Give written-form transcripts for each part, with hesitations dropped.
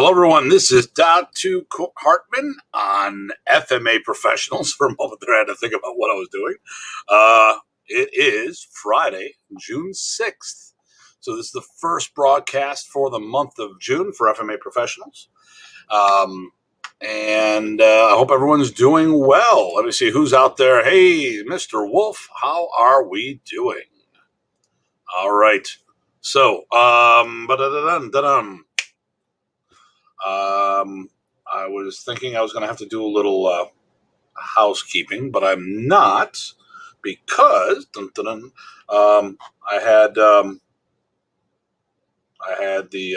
Hello, everyone. This is Datu Hartman on FMA Professionals. For a moment there, I had to think about what I was doing. It is Friday, June 6th. So this is the first broadcast for the month of June for FMA Professionals. And I hope everyone's doing well. Let me see who's out there. Hey, Mr. Wolf, how are we doing? All right. So, I was thinking I was going to have to do a little housekeeping, but I'm not because I had the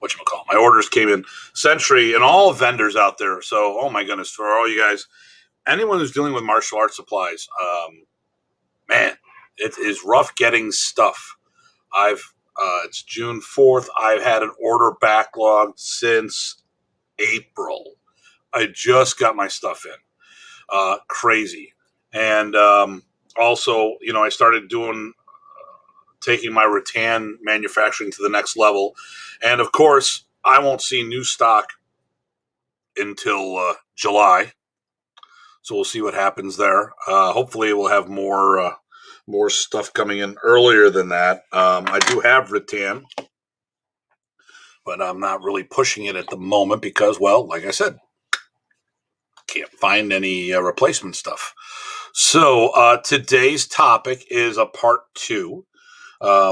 whatchamacallit, my orders came in Century and all vendors out there. So, oh my goodness, for all you guys, anyone who's dealing with martial arts supplies, man, it is rough getting stuff. It's June 4th. I've had an order backlog since April. I just got my stuff in. Crazy. And also, I started taking my rattan manufacturing to the next level. And of course, I won't see new stock until July. So we'll see what happens there. Hopefully we'll have more stuff coming in earlier than that. I do have rattan, but I'm not really pushing it at the moment because, well, like I said, can't find any replacement stuff. So today's topic is a part 2.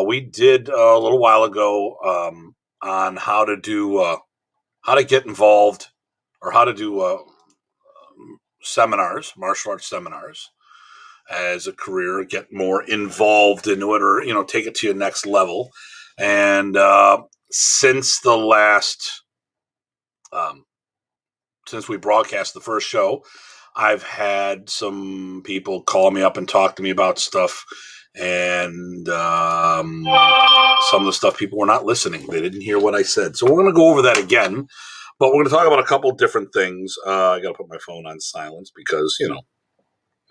We did a little while ago on how to get involved or how to do seminars, martial arts seminars as a career, get more involved into it, or take it to your next level. And since we broadcast the first show, I've had some people call me up and talk to me about stuff, and some of the stuff people were not listening. They didn't hear what I said. So we're going to go over that again, but we're going to talk about a couple of different things. I got to put my phone on silence because,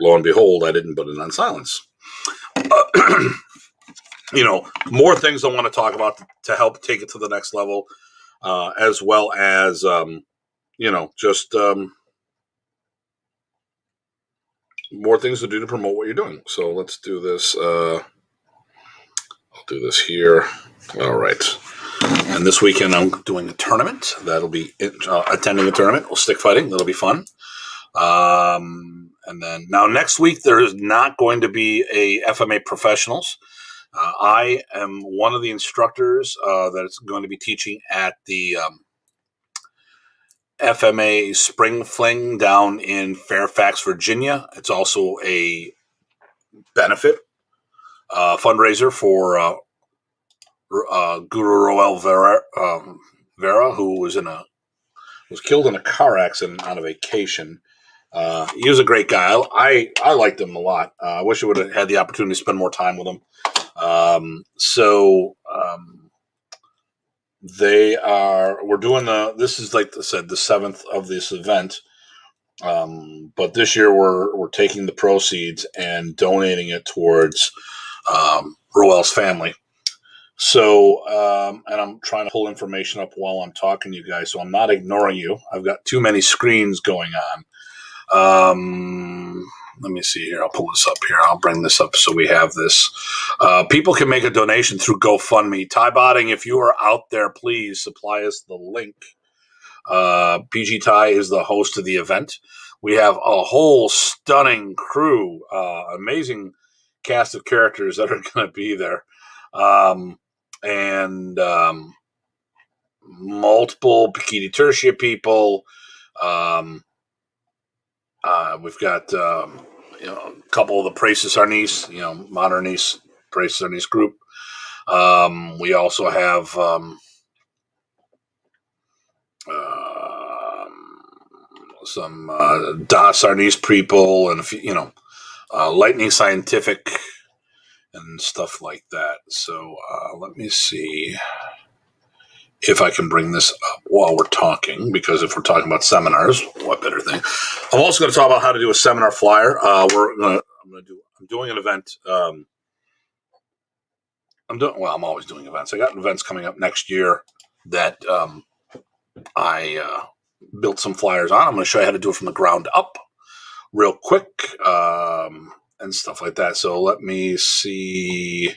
lo and behold, I didn't put it on silence. More things I want to talk about to help take it to the next level, as well as, just more things to do to promote what you're doing. So let's do this. I'll do this here. All right. And this weekend I'm doing a tournament. That'll be attending a tournament. We'll stick fighting. That'll be fun. And then now next week, there is not going to be a FMA Professionals. I am one of the instructors that's going to be teaching at the FMA Spring Fling down in Fairfax, Virginia. It's also a benefit fundraiser for Guru Roel Vera, who was killed in a car accident on a vacation. He was a great guy. I liked him a lot. I wish I would have had the opportunity to spend more time with him. We're doing this is, like I said, the 7th of this event. But this year we're taking the proceeds and donating it towards Roel's family. So, and I'm trying to pull information up while I'm talking to you guys, so I'm not ignoring you. I've got too many screens going on. Let me see here. I'll pull this up here. I'll bring this up so we have this. People can make a donation through GoFundMe. Ty Botting, if you are out there, please supply us the link. PG Ty is the host of the event. We have a whole stunning crew, amazing cast of characters that are going to be there. And multiple Pikiti Tertia people. We've got a couple of the Presas Arnis, modern Arnis, Presas Arnis group. We also have some Das Arnis people, and a few, Lightning Scientific and stuff like that. So let me see if I can bring this up while we're talking, because if we're talking about seminars, what better thing? I'm also going to talk about how to do a seminar flyer. I'm doing an event. I'm always doing events. I got events coming up next year that I built some flyers on. I'm going to show you how to do it from the ground up real quick and stuff like that. So let me see.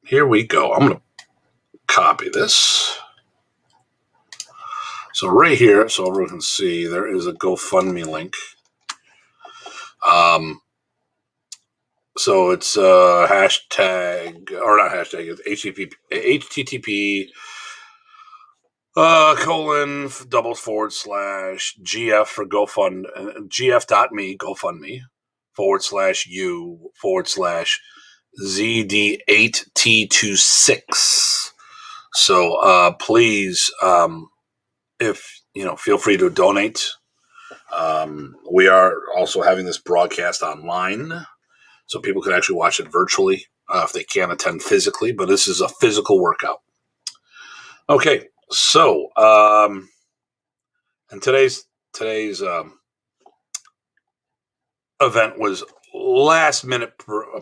Here we go. I'm going to copy this. So right here, so everyone can see, there is a GoFundMe link. So it's hashtag, or not hashtag, it's HTTP :/GF for GoFund, GF.me, GoFundMe, /u/ZD8T26. So please, if feel free to donate. We are also having this broadcast online, so people can actually watch it virtually if they can't attend physically. But this is a physical workout. Okay, so and today's event was last minute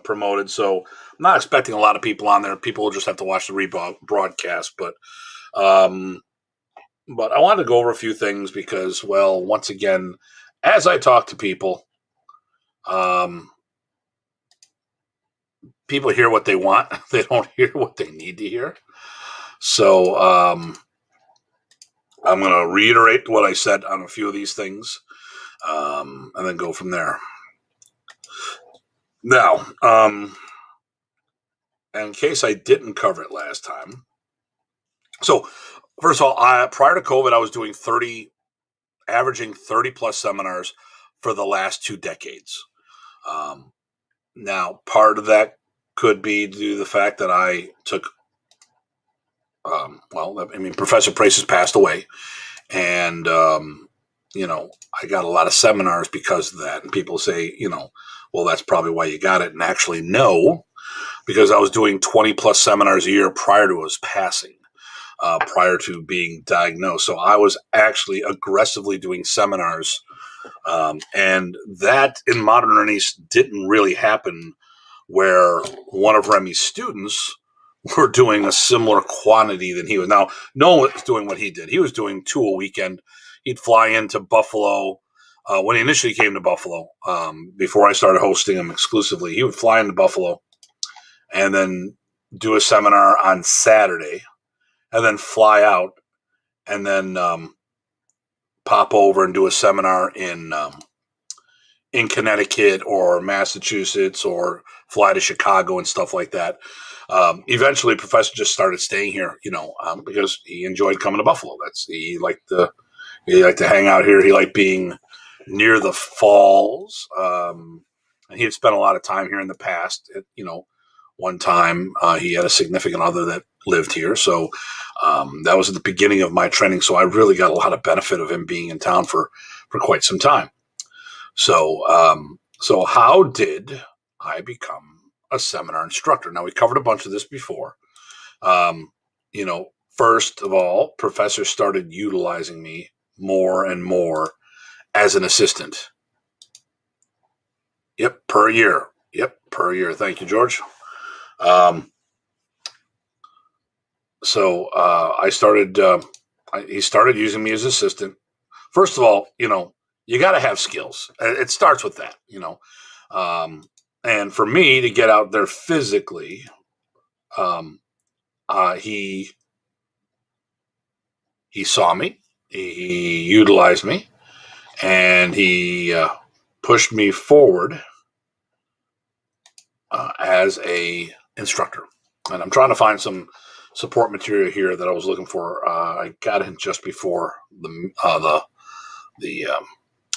promoted, so I'm not expecting a lot of people on there. People will just have to watch the rebroadcast, but I wanted to go over a few things because, well, once again, as I talk to people, people hear what they want. They don't hear what they need to hear. So I'm going to reiterate what I said on a few of these things, and then go from there. Now, in case I didn't cover it last time, so first of all, prior to COVID, I was doing averaging 30 plus seminars for the last 2 decades. Now, part of that could be due to the fact that I took, Professor Presas passed away, and I got a lot of seminars because of that. And people say, well, that's probably why you got it. And actually, no, because I was doing 20 plus seminars a year prior to his passing, prior to being diagnosed. So I was actually aggressively doing seminars. And that in modern Arnis didn't really happen, where one of Remy's students were doing a similar quantity than he was. Now, no one was doing what he did. He was doing 2 a weekend. He'd fly into Buffalo. When he initially came to Buffalo, before I started hosting him exclusively, he would fly into Buffalo and then do a seminar on Saturday and then fly out and then pop over and do a seminar in Connecticut or Massachusetts, or fly to Chicago and stuff like that. Eventually, Professor just started staying here, because he enjoyed coming to Buffalo. He liked to hang out here. He liked being near the falls, and he had spent a lot of time here in the past. One time he had a significant other that lived here, so that was at the beginning of my training. So I really got a lot of benefit of him being in town for quite some time. So how did I become a seminar instructor? Now, we covered a bunch of this before. First of all, Professor started utilizing me more and more as an assistant. Yep, per year. Thank you, George. I started. He started using me as assistant. First of all, you got to have skills. It starts with that, and for me to get out there physically, he saw me, he utilized me, and he pushed me forward as a instructor. And I'm trying to find some support material here that I was looking for. I got it just before the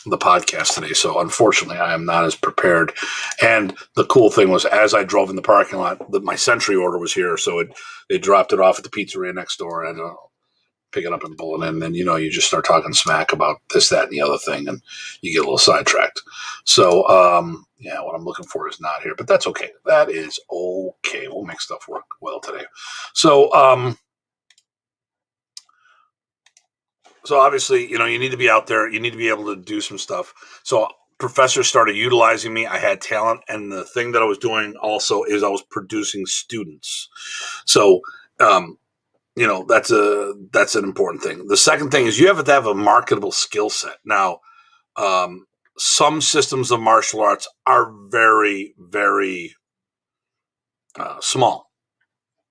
podcast today, so unfortunately I am not as prepared. And the cool thing was, as I drove in the parking lot, my Century order was here, so they dropped it off at the pizzeria next door, and pick it up and pull it in, and you just start talking smack about this, that, and the other thing, and you get a little sidetracked. So what I'm looking for is not here, but that's okay. That is okay. We'll make stuff work well today. So obviously, you need to be out there. You need to be able to do some stuff. So professors started utilizing me. I had talent, and the thing that I was doing also is I was producing students. So, that's an important thing. The second thing is you have to have a marketable skill set. Now, some systems of martial arts are very, very small.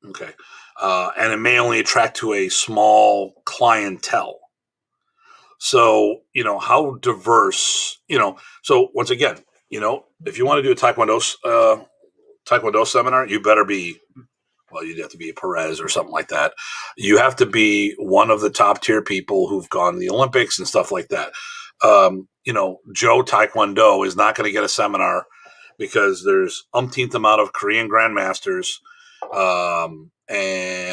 Okay. And it may only attract to a small clientele. So, how diverse, so once again, if you want to do a Taekwondo seminar, you better be, well, you'd have to be a Perez or something like that. You have to be one of the top tier people who've gone to the Olympics and stuff like that. Joe Taekwondo is not going to get a seminar because there's umpteenth amount of Korean grandmasters. There's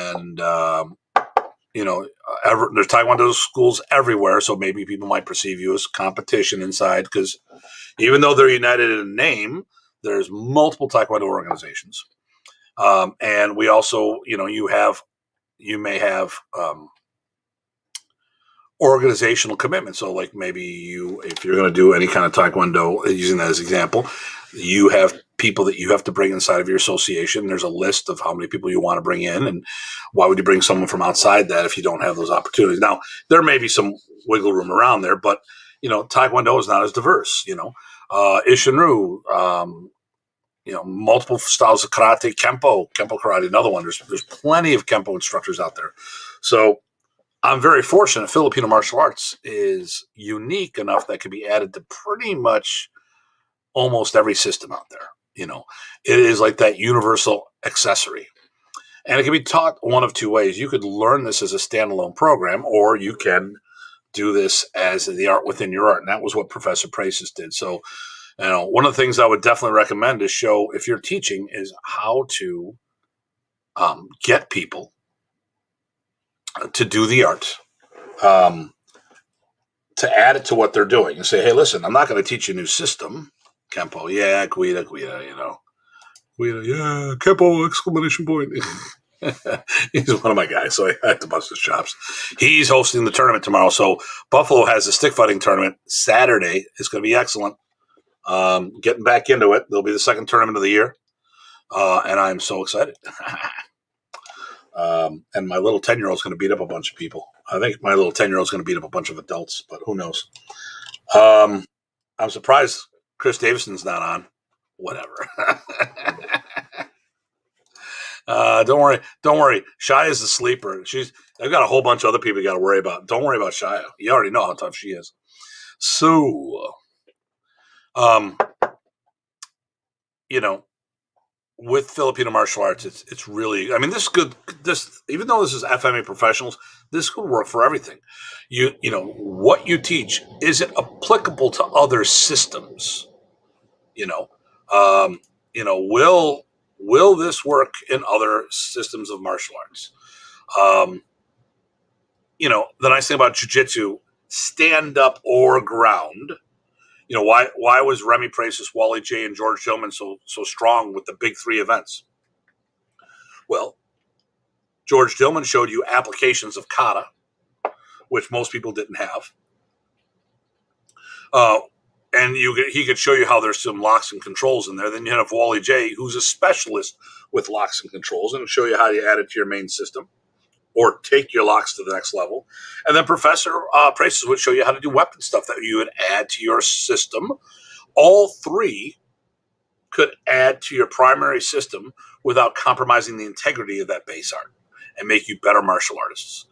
Taekwondo schools everywhere, so maybe people might perceive you as competition inside, because even though they're united in name, there's multiple Taekwondo organizations. And we also, you may have organizational commitment. So like maybe if you're going to do any kind of Taekwondo, using that as an example, you have people that you have to bring inside of your association. There's a list of how many people you want to bring in, and why would you bring someone from outside that if you don't have those opportunities? Now, there may be some wiggle room around there, but Taekwondo is not as diverse. Ishinru, multiple styles of karate, Kempo karate, another one. There's plenty of Kempo instructors out there. So I'm very fortunate. Filipino martial arts is unique enough that can be added to pretty much almost every system out there. It is like that universal accessory. And it can be taught one of two ways. You could learn this as a standalone program, or you can do this as the art within your art. And that was what Professor Presas did. So, one of the things I would definitely recommend is show, if you're teaching, is how to get people to do the art, to add it to what they're doing, and say, hey, listen, I'm not going to teach you a new system. Kempo, yeah, Guida, Guida, yeah, Kempo, exclamation point. He's one of my guys, so I had to bust his chops. He's hosting the tournament tomorrow. So Buffalo has a stick fighting tournament Saturday. It's going to be excellent. Getting back into it. It'll be the second tournament of the year. And I'm so excited. And my little 10-year-old is going to beat up a bunch of people. I think my little 10-year-old is going to beat up a bunch of adults, but who knows? I'm surprised Chris Davidson's not on. Whatever. Don't worry. Shia is a sleeper. I've got a whole bunch of other people you got to worry about. Don't worry about Shia. You already know how tough she is. So, with Filipino martial arts, it's really, this is good. Even though this is FMA Professionals, this could work for everything. What you teach, is it applicable to other systems? Will this work in other systems of martial arts? The nice thing about jiu-jitsu, stand up or ground. Why was Remy Presas, Wally J, and George Tillman so strong with the big three events? Well, George Tillman showed you applications of kata, which most people didn't have. And he could show you how there's some locks and controls in there. Then you have Wally J, who's a specialist with locks and controls, and show you how you add it to your main system or take your locks to the next level. And then Professor Presas would show you how to do weapon stuff that you would add to your system. All three could add to your primary system without compromising the integrity of that base art and make you better martial artists.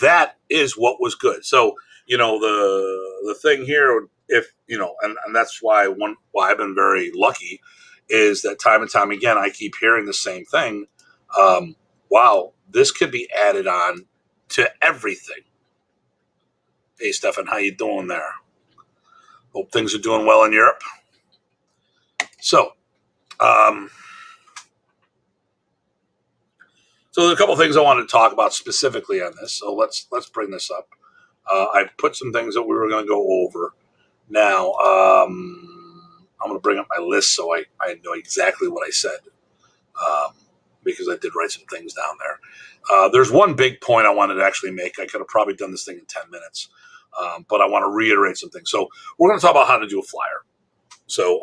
That is what was good. So, the thing here, and that's why I've been very lucky, is that time and time again, I keep hearing the same thing. Wow, this could be added on to everything. Hey, Stefan, how you doing there? Hope things are doing well in Europe. So, so there's a couple of things I wanted to talk about specifically on this. So let's bring this up. I put some things that we were going to go over. Now, I'm going to bring up my list so I know exactly what I said, because I did write some things down there. There's one big point I wanted to actually make. I could have probably done this thing in 10 minutes. but I want to reiterate some things. So we're going to talk about how to do a flyer. So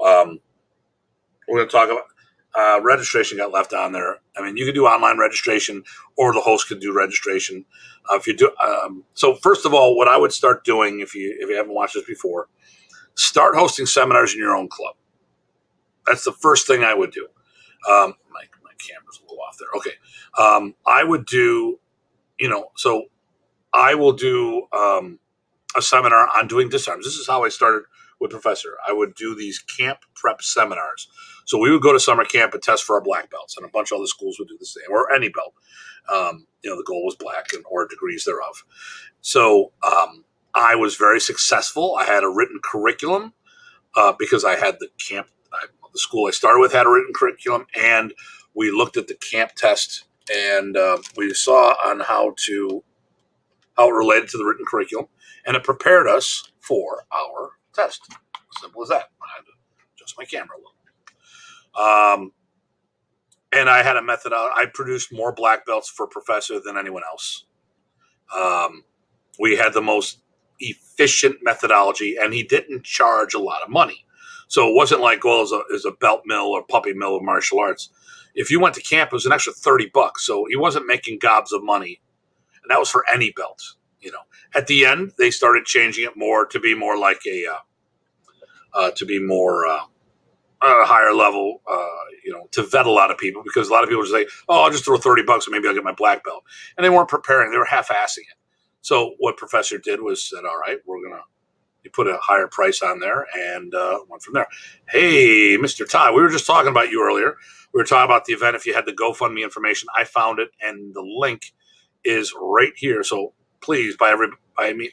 we're going to talk about registration got left on there. I mean, you can do online registration, or the host could do registration. If you do, so first of all, what I would start doing if you haven't watched this before, start hosting seminars in your own club. That's the first thing I would do. My camera's a little off there. Okay, I would do, so I will do a seminar on doing disarms. This is how I started with Professor. I would do these camp prep seminars. So we would go to summer camp and test for our black belts, and a bunch of other schools would do the same, or any belt. The goal was black or degrees thereof. So I was very successful. I had a written curriculum because I had the camp. The school I started with had a written curriculum, and we looked at the camp test, and we saw on how it related to the written curriculum, and it prepared us for our test. Simple as that. I had to adjust my camera a little. And I had a method. I produced more black belts for Professor than anyone else. We had the most efficient methodology, and he didn't charge a lot of money. So it wasn't like, well, it's a belt mill or puppy mill of martial arts. If you went to camp, it was an extra $30. So he wasn't making gobs of money. And that was for any belt. At the end, they started changing it more to be more like a higher level, to vet a lot of people, because a lot of people would say, oh, I'll just throw $30 and maybe I'll get my black belt. And they weren't preparing. They were half-assing it. So what Professor did was said, all right, he put a higher price on there and went from there. Hey, Mr. Ty, we were just talking about you earlier. We were talking about the event. If you had the GoFundMe information, I found it, and the link is right here. So please, by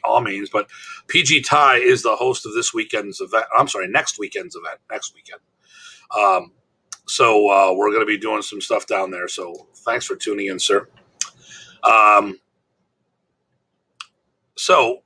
all means. But PG Ty is the host of this weekend's event. I'm sorry, next weekend's event. Next weekend. So we're going to be doing some stuff down there. So thanks for tuning in, sir. So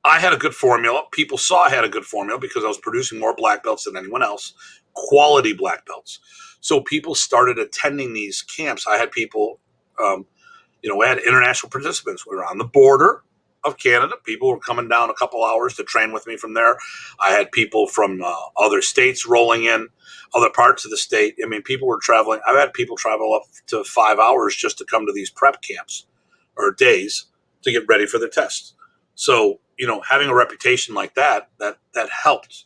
I had a good formula. People saw I had a good formula because I was producing more black belts than anyone else, quality black belts. So people started attending these camps. I had people, we had international participants. We were on the border of Canada. People were coming down a couple hours to train with me from there. I had people from other states rolling in, other parts of the state. I mean, people were traveling. I've had people travel up to 5 hours just to come to these prep camps or days to get ready for the test. So, having a reputation like that helped,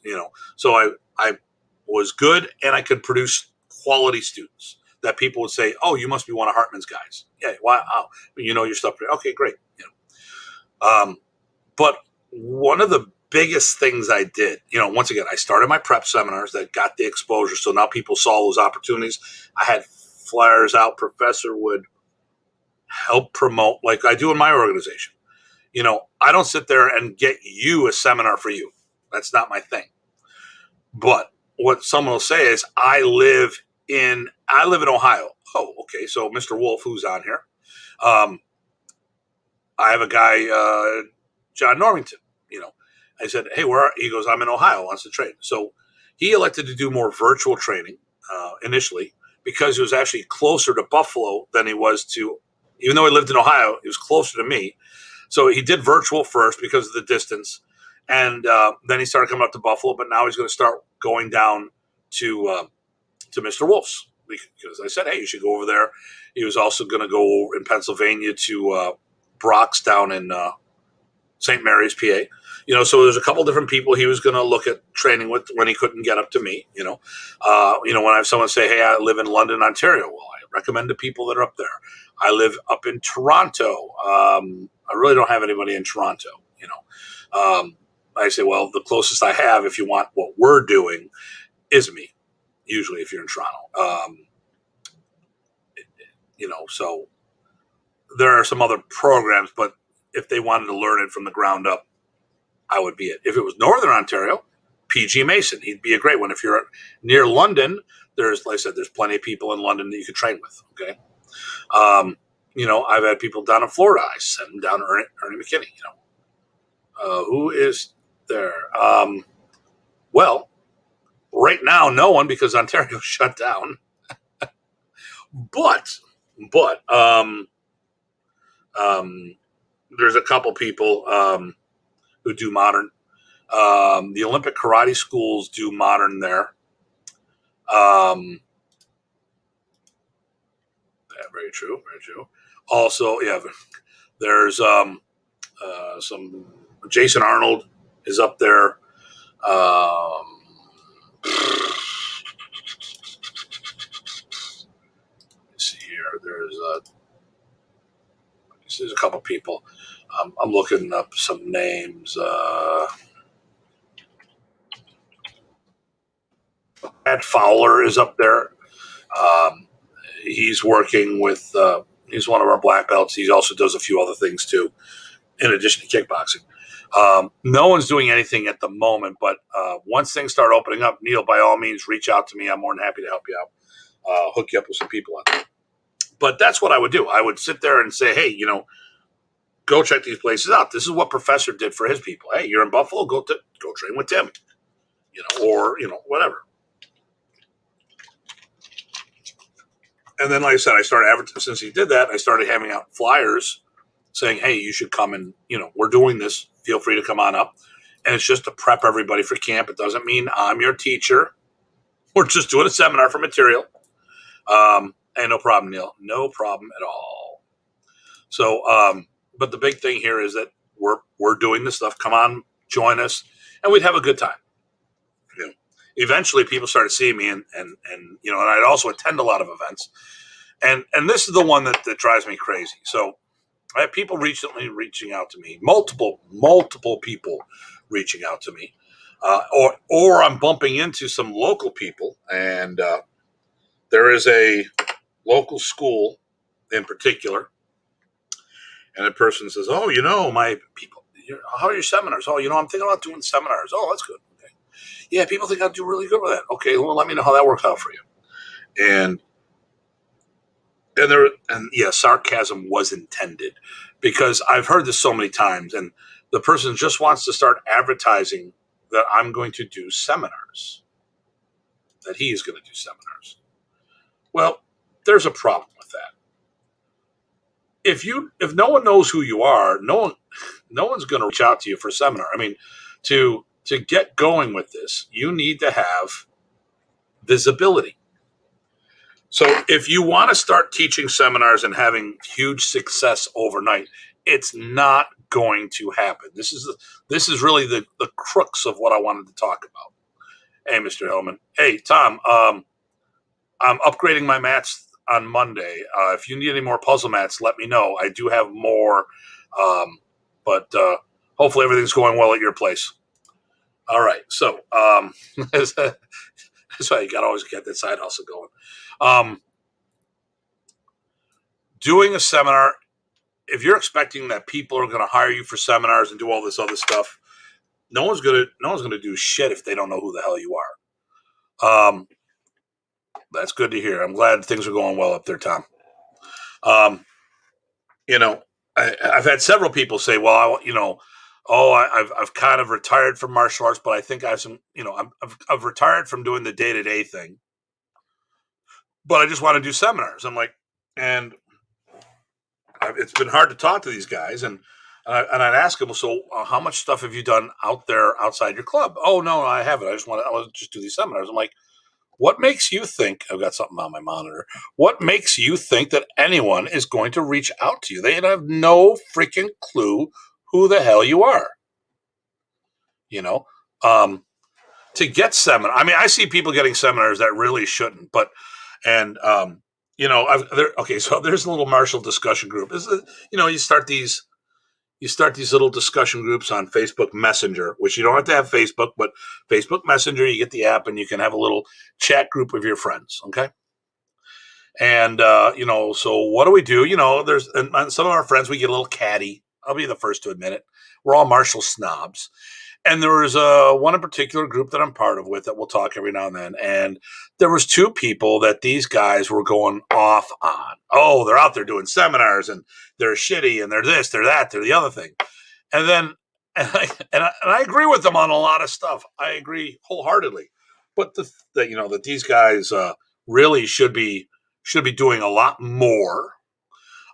So I was good, and I could produce quality students that people would say, oh, you must be one of Hartman's guys. Yeah, wow. Your stuff. Okay, great. But one of the biggest things I did, once again, I started my prep seminars that got the exposure. So now people saw those opportunities. I had flyers out. Professor would help promote, like I do in my organization. I don't sit there and get you a seminar for you. That's not my thing. But what someone will say is, I live in Ohio. Oh, okay. So Mr. Wolf, who's on here, I have a guy, John Normington. I said, hey, where are? He goes, I'm in Ohio, wants to train. So he elected to do more virtual training initially, because he was actually closer to Buffalo than he was to, even though he lived in Ohio, he was closer to me. So he did virtual first because of the distance. And then he started coming up to Buffalo, but now he's going to start going down to Mr. Wolf's, because I said, hey, you should go over there. He was also going to go over in Pennsylvania to Brock's down in St. Mary's, PA. So there's a couple different people he was going to look at training with when he couldn't get up to me. When I have someone say, hey, I live in London, Ontario. Well, I recommend to people that are up there. I live up in Toronto. I really don't have anybody in Toronto. I say, well, the closest I have, if you want what we're doing, is me. Usually, if you're in Toronto, so there are some other programs, but if they wanted to learn it from the ground up, I would be it. If it was Northern Ontario, PG Mason, he'd be a great one. If you're near London, like I said, there's plenty of people in London that you could train with. Okay. I've had people down in Florida. I sent them down to Ernie McKinney. Who is there? Well, right now, no one, because Ontario shut down. But there's a couple people. who do modern. The Olympic karate schools do modern there. Yeah, very true, very true. Also, yeah, there's some Jason Arnold is up there. Let's see here. There's a couple people. I'm looking up some names. Ed Fowler is up there. Um, he's working with. He's one of our black belts. He also does a few other things too, in addition to kickboxing. No one's doing anything at the moment, but once things start opening up, Neil, by all means, reach out to me. I'm more than happy to help you out, hook you up with some people out there. But that's what I would do. I would sit there and say, hey, go check these places out. This is what Professor did for his people. Hey, you're in Buffalo, go train with Tim, or whatever. And then, like I said, I started advertising. Since he did that, I started handing out flyers saying, hey, you should come and, we're doing this. Feel free to come on up. And it's just to prep everybody for camp. It doesn't mean I'm your teacher. We're just doing a seminar for material. And no problem, Neil. No problem at all. So, but the big thing here is that we're doing this stuff. Come on, join us, and we'd have a good time. Eventually, people started seeing me, and I'd also attend a lot of events, and this is the one that drives me crazy. So, I have people recently reaching out to me, multiple people reaching out to me, or I'm bumping into some local people, and there is a local school in particular. And a person says, oh, my people, how are your seminars? Oh, I'm thinking about doing seminars. Oh, that's good. Okay. Yeah, people think I'll do really good with that. Okay, well, let me know how that works out for you. And sarcasm was intended, because I've heard this so many times, and the person just wants to start advertising that I'm going to do seminars, that he is going to do seminars. Well, there's a problem with that. If no one knows who you are, no one's going to reach out to you for a seminar. I mean, to get going with this, you need to have visibility. So if you want to start teaching seminars and having huge success overnight, it's not going to happen. This is really the crux of what I wanted to talk about. Hey, Mr. Hillman. Hey, Tom. I'm upgrading my mats on Monday. If you need any more puzzle mats, let me know. I do have more, but hopefully everything's going well at your place. All right, so that's why you got to always get that side hustle going. Doing a seminar, if you're expecting that people are going to hire you for seminars and do all this other stuff, no one's going to do shit if they don't know who the hell you are. That's good to hear. I'm glad things are going well up there, Tom. I've had several people say, well, I've kind of retired from martial arts, but I think I have some, I've retired from doing the day-to-day thing, but I just want to do seminars. I'm like, and it's been hard to talk to these guys. And I'd ask them, so how much stuff have you done out there outside your club? Oh, no, I haven't. I want to just do these seminars. I'm like, what makes you think, I've got something on my monitor, what makes you think that anyone is going to reach out to you? They have no freaking clue who the hell you are. To get seminar. I mean, I see people getting seminars that really shouldn't, so there's a little martial discussion group. You start these little discussion groups on Facebook Messenger, which you don't have to have Facebook, but Facebook Messenger, you get the app and you can have a little chat group of your friends. Okay. And, so what do we do? And some of our friends, we get a little catty. I'll be the first to admit it. We're all martial snobs. And there was one in particular group that I'm part of with that we'll talk every now and then. And there was two people that these guys were going off on. Oh, they're out there doing seminars and they're shitty and they're this, they're that, they're the other thing. And then, and I agree with them on a lot of stuff. I agree wholeheartedly. But that these guys really should be doing a lot more.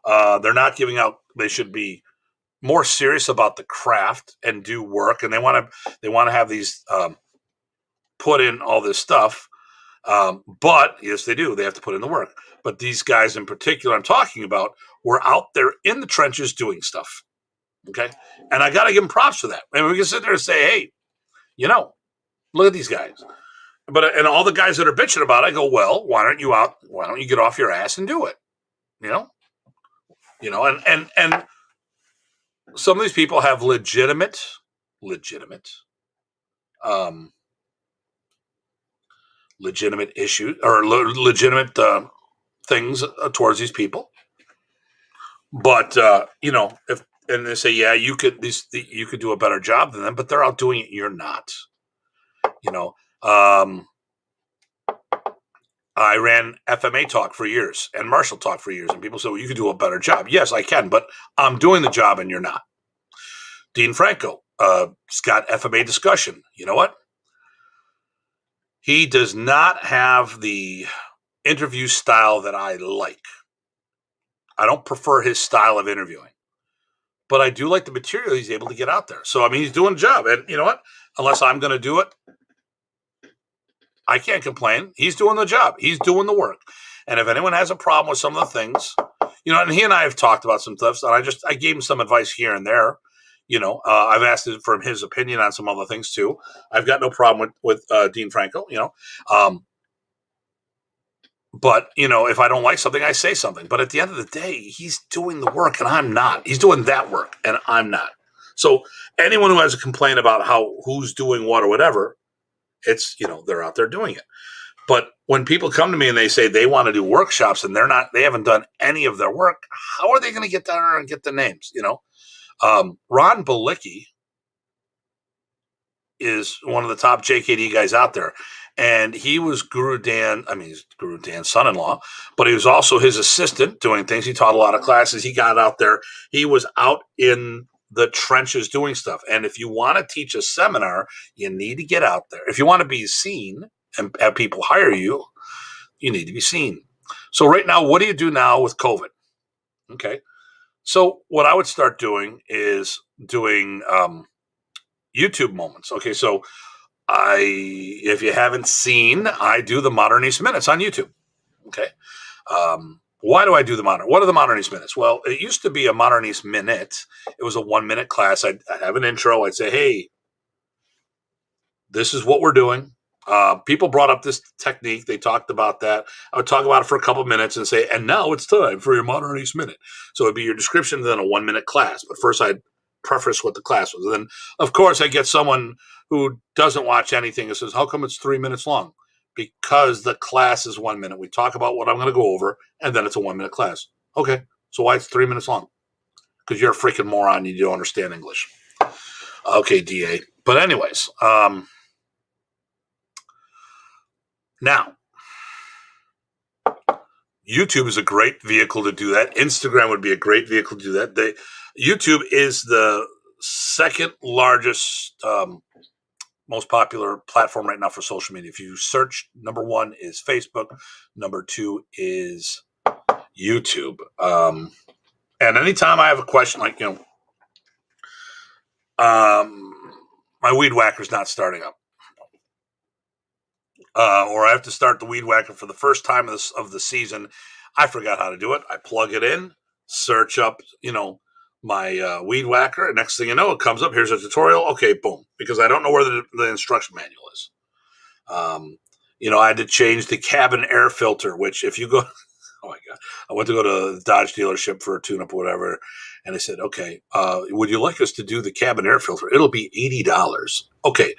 They're not giving out. They should be more serious about the craft and do work, and they want to have these put in all this stuff. But yes, they do. They have to put in the work. But these guys in particular I'm talking about were out there in the trenches doing stuff. Okay. And I got to give them props for that. And we can sit there and say, hey, look at these guys. And all the guys that are bitching about it, I go, well, why don't you get off your ass and do it? And some of these people have legitimate issues or legitimate things towards these people. But if they say, yeah, you could do a better job than them, but they're out doing it, you're not. I ran FMA talk for years and martial talk for years, and people say, well, you could do a better job. Yes, I can, but I'm doing the job and you're not. Dean Franco, got FMA discussion. You know what? He does not have the interview style that I like. I don't prefer his style of interviewing, but I do like the material he's able to get out there. So, I mean, he's doing a job, and you know what? Unless I'm going to do it, I can't complain. He's doing the job. He's doing the work. And if anyone has a problem with some of the things, and he and I have talked about some stuff, and I gave him some advice here and there. I've asked for his opinion on some other things too. I've got no problem with Dean Franco, but, if I don't like something, I say something. But at the end of the day, he's doing the work and I'm not. He's doing that work and I'm not. So anyone who has a complaint about who's doing what or whatever, it's, they're out there doing it. But when people come to me and they say they want to do workshops and they haven't done any of their work, how are they going to get down there and get the names? Ron Balicki is one of the top JKD guys out there. And he was he's Guru Dan's son-in-law, but he was also his assistant doing things. He taught a lot of classes. He got out there. He was out in the trenches doing stuff. And if you want to teach a seminar, you need to get out there. If you want to be seen and have people hire you, you need to be seen. So right now, what do you do now with COVID? Okay. So what I would start doing is doing YouTube moments. Okay. So if you haven't seen, I do the Modern East Minutes on YouTube. Okay. Why do I do what are the Modern East Minutes? Well, it used to be a Modern East Minute. It was a 1-minute class. I'd have an intro. I'd say, hey, this is what we're doing. People brought up this technique. They talked about that. I would talk about it for a couple of minutes and say, and now it's time for your Modern East Minute. So it'd be your description, then a 1-minute class. But first I'd preface what the class was. And then, of course, I get someone who doesn't watch anything and says, how come it's 3 minutes long? Because the class is 1 minute. We talk about what I'm going to go over, and then it's a 1-minute class. Okay, so why it's 3 minutes long? Because you're a freaking moron. You don't understand English. Okay, DA. But anyways, now, YouTube is a great vehicle to do that. Instagram would be a great vehicle to do that. YouTube is the second largest, most popular platform right now for social media. If you search, number 1 is Facebook. Number 2 is YouTube. And anytime I have a question like, my weed whacker's not starting up. Or I have to start the weed whacker for the first time of the season. I forgot how to do it. I plug it in, search up, my weed whacker. And next thing you know, it comes up. Here's a tutorial. Okay, boom. Because I don't know where the instruction manual is. I had to change the cabin air filter, which if you go, oh my God, I went to go to the Dodge dealership for a tune-up or whatever. And they said, okay, would you like us to do the cabin air filter? It'll be $80. Okay.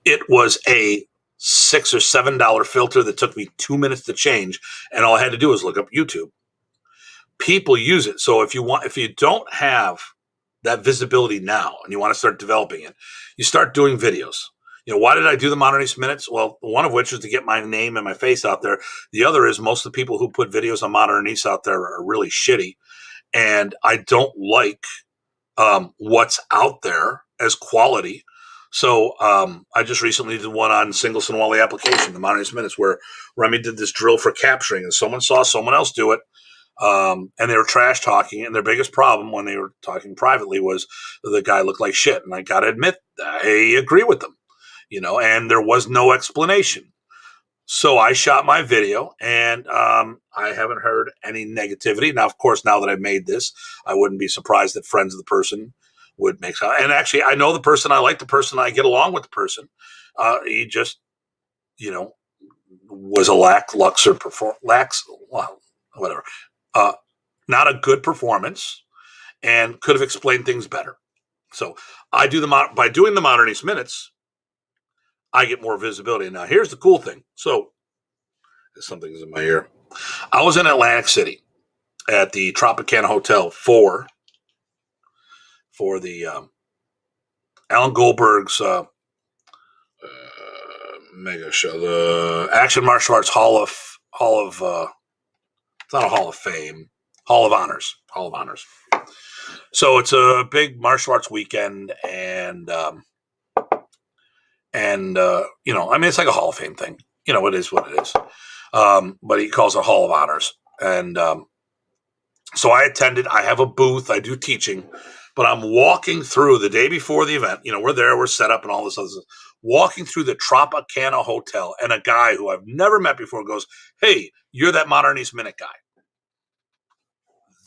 It was a $6 or $7 filter that took me 2 minutes to change. And all I had to do was look up YouTube. People use it. So if you don't have that visibility now and you want to start developing it, you start doing videos. Why did I do the Modern East Minutes? Well, one of which is to get my name and my face out there. The other is most of the people who put videos on Modern East out there are really shitty. And I don't like what's out there as quality. So I just recently did one on single Sinwali application, the Modern East Minutes, where Remy did this drill for capturing, and someone saw someone else do it. And they were trash talking. And their biggest problem when they were talking privately was the guy looked like shit. And I got to admit, I agree with them, and there was no explanation. So I shot my video, and I haven't heard any negativity. Now, of course, now that I've made this, I wouldn't be surprised that friends of the person would make some. And actually, I know the person. I like the person. I get along with the person. He just, was a whatever. Not a good performance, and could have explained things better. So I do by doing the Modern East Minutes, I get more visibility. Now, here's the cool thing. So, something's in my ear. I was in Atlantic City at the Tropicana Hotel for the Alan Goldberg's mega show, the Action Martial Arts Hall of it's not a Hall of Fame, Hall of Honors. So it's a big martial arts weekend, and it's like a Hall of Fame thing. It is what it is. But he calls it Hall of Honors. And so I attended. I have a booth. I do teaching. But I'm walking through the day before the event. We're there. We're set up and all this other stuff. Walking through the Tropicana Hotel. And a guy who I've never met before goes, "Hey, you're that Modern East Minute guy."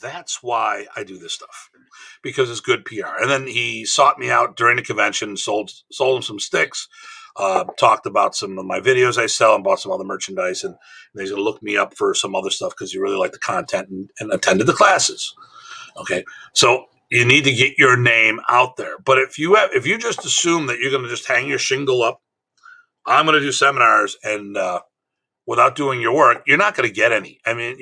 That's why I do this stuff, because it's good PR. And then he sought me out during the convention, sold him some sticks, talked about some of my videos I sell, and bought some other merchandise. And he's going to look me up for some other stuff because he really liked the content and attended the classes. Okay, so you need to get your name out there. But if you just assume that you're going to just hang your shingle up, I'm going to do seminars and without doing your work, you're not going to get any. I mean,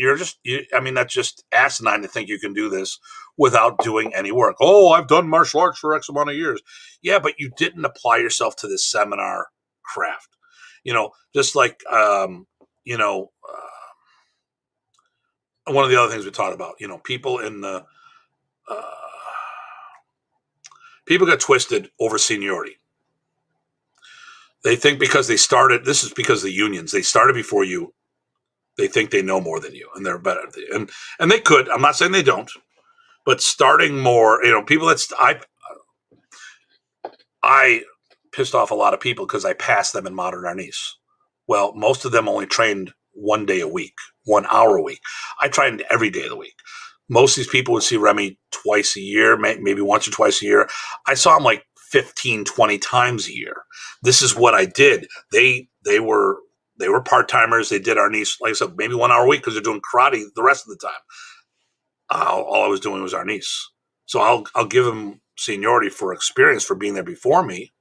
that's just asinine to think you can do this without doing any work. Oh, I've done martial arts for X amount of years. Yeah, but you didn't apply yourself to this seminar craft. Just like, one of the other things we talked about, people in the, people get twisted over seniority. They think because this is because the unions, they started before you, they think they know more than you and they're better. And they could, I'm not saying they don't, but starting more, people I pissed off a lot of people because I passed them in Modern Arnis. Well, most of them only trained 1 day a week, 1 hour a week. I trained every day of the week. Most of these people would see Remy twice a year, maybe once or twice a year. I saw him like 15, 20 times a year. This is what I did. They were part-timers. They did Arnis, like I said, maybe 1 hour a week because they're doing karate the rest of the time. All I was doing was Arnis. So I'll give them seniority for experience, for being there before me,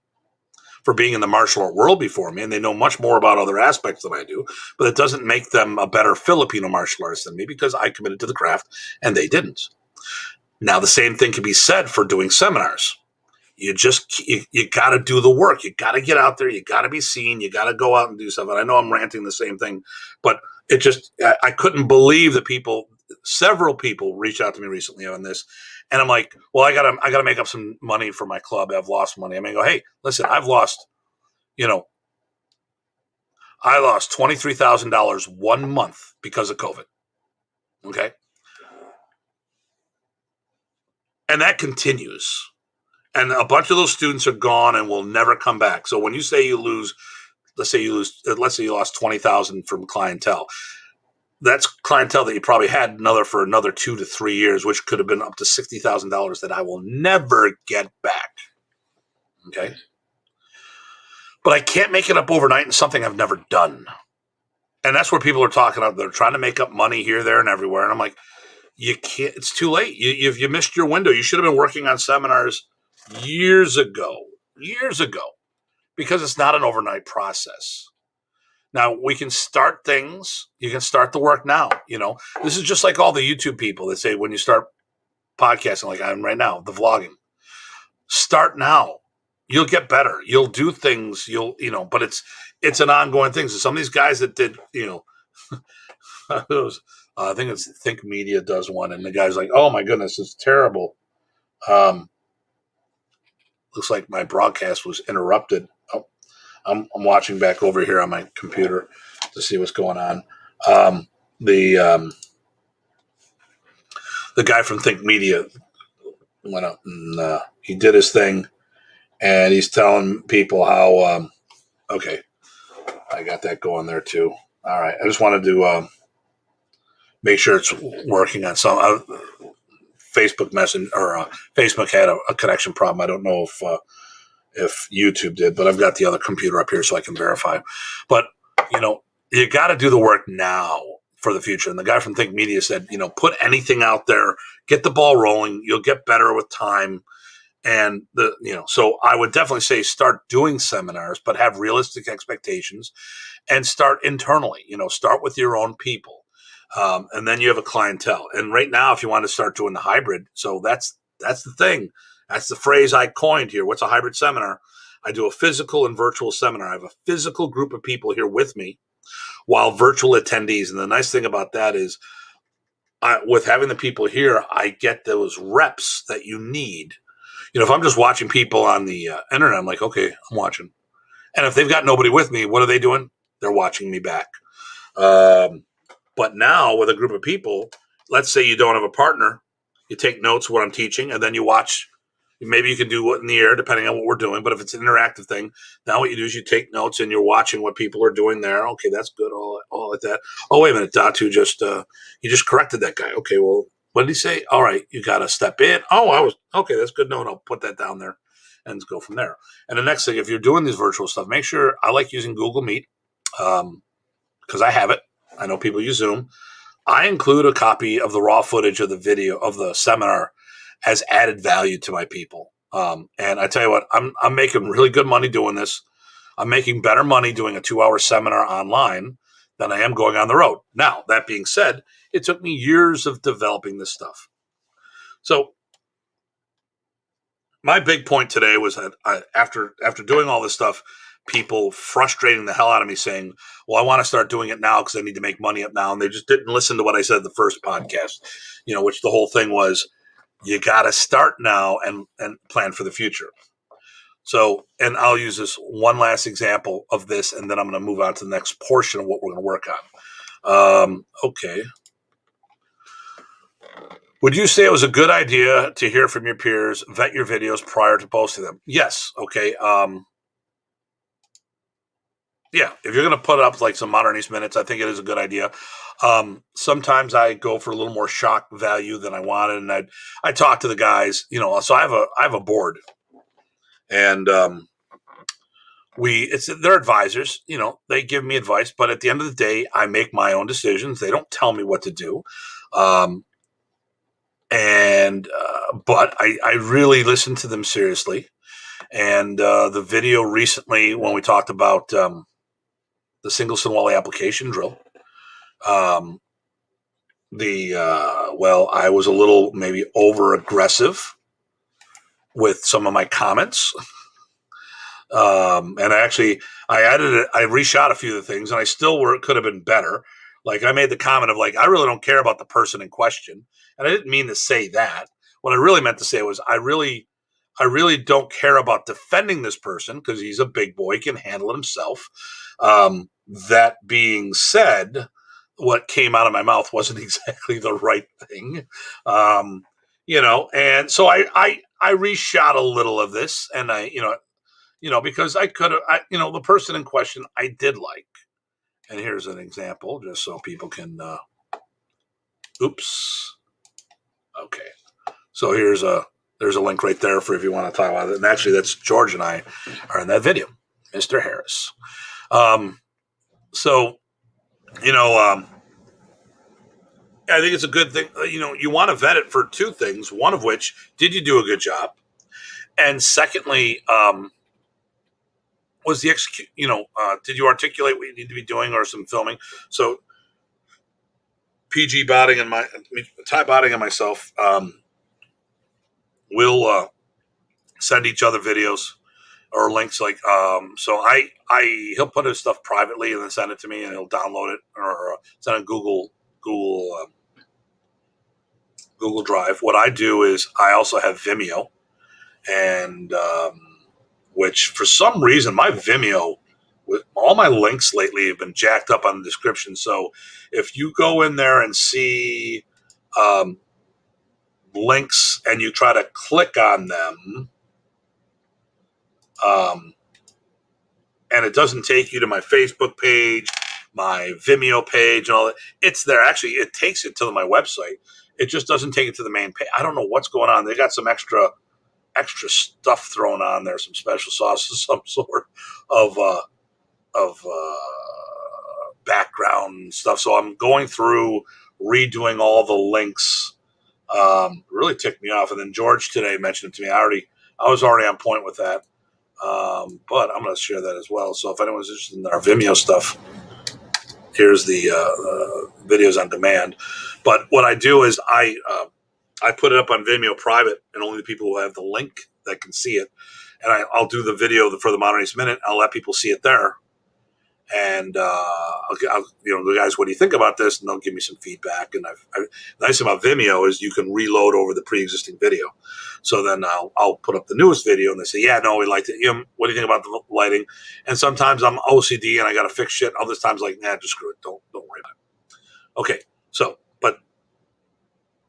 for being in the martial art world before me, and they know much more about other aspects than I do. But it doesn't make them a better Filipino martial artist than me because I committed to the craft and they didn't. Now, the same thing can be said for doing seminars. You got to do the work. You got to get out there. You got to be seen. You got to go out and do stuff. And I know I'm ranting the same thing, but I couldn't believe that several people reached out to me recently on this. And I'm like, well, I gotta make up some money for my club. I've lost money. I mean, go, hey, listen, I lost $23,000 1 month because of COVID. Okay. And that continues. And a bunch of those students are gone and will never come back. So when you say let's say you lost 20,000 from clientele, that's clientele that you probably had for another 2 to 3 years, which could have been up to $60,000 that I will never get back. Okay. But I can't make it up overnight in something I've never done. And that's where people are talking about. They're trying to make up money here, there, and everywhere. And I'm like, you can't, it's too late. You missed your window. You should have been working on seminars years ago, because it's not an overnight process. Now, we can start things. You can start the work now. This is just like all the YouTube people that say when you start podcasting, like I'm right now, the vlogging, start now. You'll get better. You'll do things. But it's an ongoing thing. So some of these guys that did, I think it's Think Media does one, and the guy's like, "Oh my goodness, it's terrible." Looks like my broadcast was interrupted. Oh, I'm watching back over here on my computer to see what's going on. the guy from Think Media went up and he did his thing, and he's telling people how. Okay, I got that going there too. All right, I just wanted to make sure it's working on some Facebook Messenger or Facebook had a connection problem. I don't know if YouTube did, but I've got the other computer up here so I can verify. But you got to do the work now for the future. And the guy from Think Media said, put anything out there, get the ball rolling. You'll get better with time. And so I would definitely say start doing seminars, but have realistic expectations and start internally, start with your own people. And then you have a clientele. And right now, if you want to start doing the hybrid, so that's the thing. That's the phrase I coined here. What's a hybrid seminar? I do a physical and virtual seminar. I have a physical group of people here with me while virtual attendees. And the nice thing about that is with having the people here, I get those reps that you need. If I'm just watching people on the internet, I'm like, okay, I'm watching. And if they've got nobody with me, what are they doing? They're watching me back. But now with a group of people, let's say you don't have a partner, you take notes of what I'm teaching, and then you watch. Maybe you can do it in the air, depending on what we're doing. But if it's an interactive thing, now what you do is you take notes and you're watching what people are doing there. Okay, that's good. All like that. Oh, wait a minute, Datu he just corrected that guy. Okay, well, what did he say? All right, you got to step in. Oh, okay. That's good. No, I'll put that down there and go from there. And the next thing, if you're doing these virtual stuff, make sure I like using Google Meet because I have it. I know people use Zoom. I include a copy of the raw footage of the video of the seminar as added value to my people. And I tell you what, I'm making really good money doing this. I'm making better money doing a 2-hour seminar online than I am going on the road. Now, that being said, it took me years of developing this stuff. So my big point today was that after doing all this stuff, people frustrating the hell out of me saying, well, I want to start doing it now because I need to make money up now. And they just didn't listen to what I said in the first podcast, which the whole thing was, you got to start now and plan for the future. So, and I'll use this one last example of this, and then I'm going to move on to the next portion of what we're going to work on. Okay. Would you say it was a good idea to hear from your peers, vet your videos prior to posting them? Yes. Okay. Yeah, if you're going to put up like some Modern East minutes, I think it is a good idea. Sometimes I go for a little more shock value than I wanted, and I talk to the guys. So I have a board, and they're advisors. They give me advice, but at the end of the day, I make my own decisions. They don't tell me what to do, but I really listen to them seriously. And the video recently when we talked about the single Sinwali application drill. I was a little maybe over aggressive with some of my comments. And I edited it. I reshot a few of the things and I still could have been better. Like I made the comment of like, I really don't care about the person in question. And I didn't mean to say that. What I really meant to say was I really don't care about defending this person because he's a big boy, he can handle it himself. That being said, what came out of my mouth wasn't exactly the right thing. And so I reshot a little of this and because I could have, the person in question I did like. And here's an example just so people can, oops. Okay. So there's a link right there for if you want to talk about it. And actually that's George and I are in that video, Mr. Harris. I think it's a good thing. You want to vet it for two things. One of which, did you do a good job? And secondly, was the execute? Did you articulate what you need to be doing or some filming? So, PG Botting and Ty Botting and myself will send each other videos or links. Like, so he'll put his stuff privately and then send it to me, and he'll download it or send it Google Drive. What I do is I also have Vimeo, and which for some reason my Vimeo, with all my links lately, have been jacked up on the description. So if you go in there and see links and you try to click on them, and it doesn't take you to my Facebook page, my Vimeo page, and all that. It's there. Actually, it takes it to my website. It just doesn't take it to the main page. I don't know what's going on. They got some extra stuff thrown on there, some special sauces, some sort of background stuff. So I'm going through redoing all the links. Really ticked me off. And then George today mentioned it to me. I was already on point with that. But I'm going to share that as well. So if anyone's interested in our Vimeo stuff, here's the videos on demand. But what I do is I put it up on Vimeo private, and only the people who have the link that can see it. And I'll do the video for the Modern East Minute. I'll let people see it there. And the guys, what do you think about this? And they'll give me some feedback. And the nice thing about Vimeo is you can reload over the pre-existing video. So then I'll put up the newest video, and they say, "Yeah, no, we liked it. What do you think about the lighting?" And sometimes I'm OCD and I got to fix shit. Other times, like, nah, just screw it. Don't worry about it. Okay, so but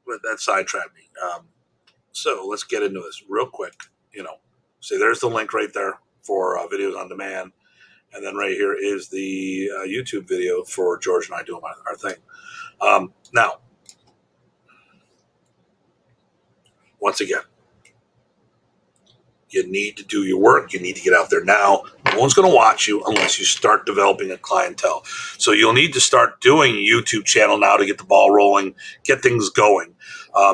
that sidetracked me. So let's get into this real quick. See, there's the link right there for videos on demand. And then right here is the YouTube video for George and I doing our thing. Now, once again, you need to do your work. You need to get out there now. No one's going to watch you unless you start developing a clientele. So you'll need to start doing a YouTube channel now to get the ball rolling, get things going.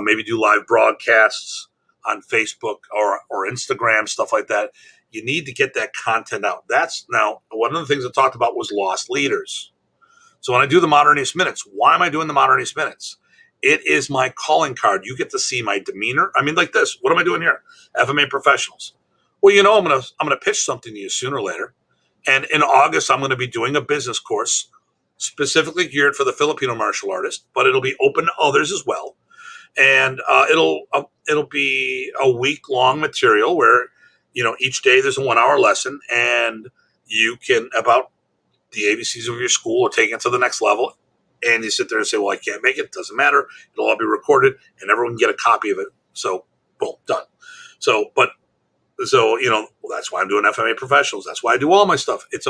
Maybe do live broadcasts on Facebook or Instagram, stuff like that. You need to get that content out. That's now one of the things I talked about was lost leaders. So when I do the Modern East Minutes, why am I doing the Modern East Minutes? It is my calling card. You get to see my demeanor. I mean, like this. What am I doing here? FMA Professionals. Well, I'm gonna pitch something to you sooner or later. And in August, I'm going to be doing a business course specifically geared for the Filipino martial artist, but it'll be open to others as well. And it'll be a week-long material where each day there's a 1-hour lesson, and you can about the ABCs of your school or take it to the next level. And you sit there and say, well, I can't make it. Doesn't matter. It'll all be recorded and everyone can get a copy of it. So boom, done. So that's why I'm doing FMA Professionals. That's why I do all my stuff. It's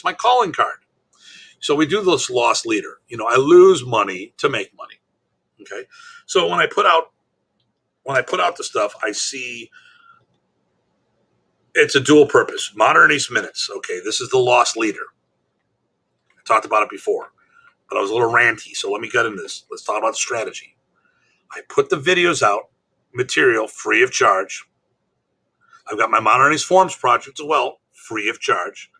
my calling card. So we do this lost leader. I lose money to make money. Okay. So when I put out the stuff, I see it's a dual purpose. Modern East Minutes. Okay. This is the lost leader. I talked about it before, but I was a little ranty. So let me get into this. Let's talk about strategy. I put the videos out, material free of charge. I've got my Modern East Forms project as well, free of charge.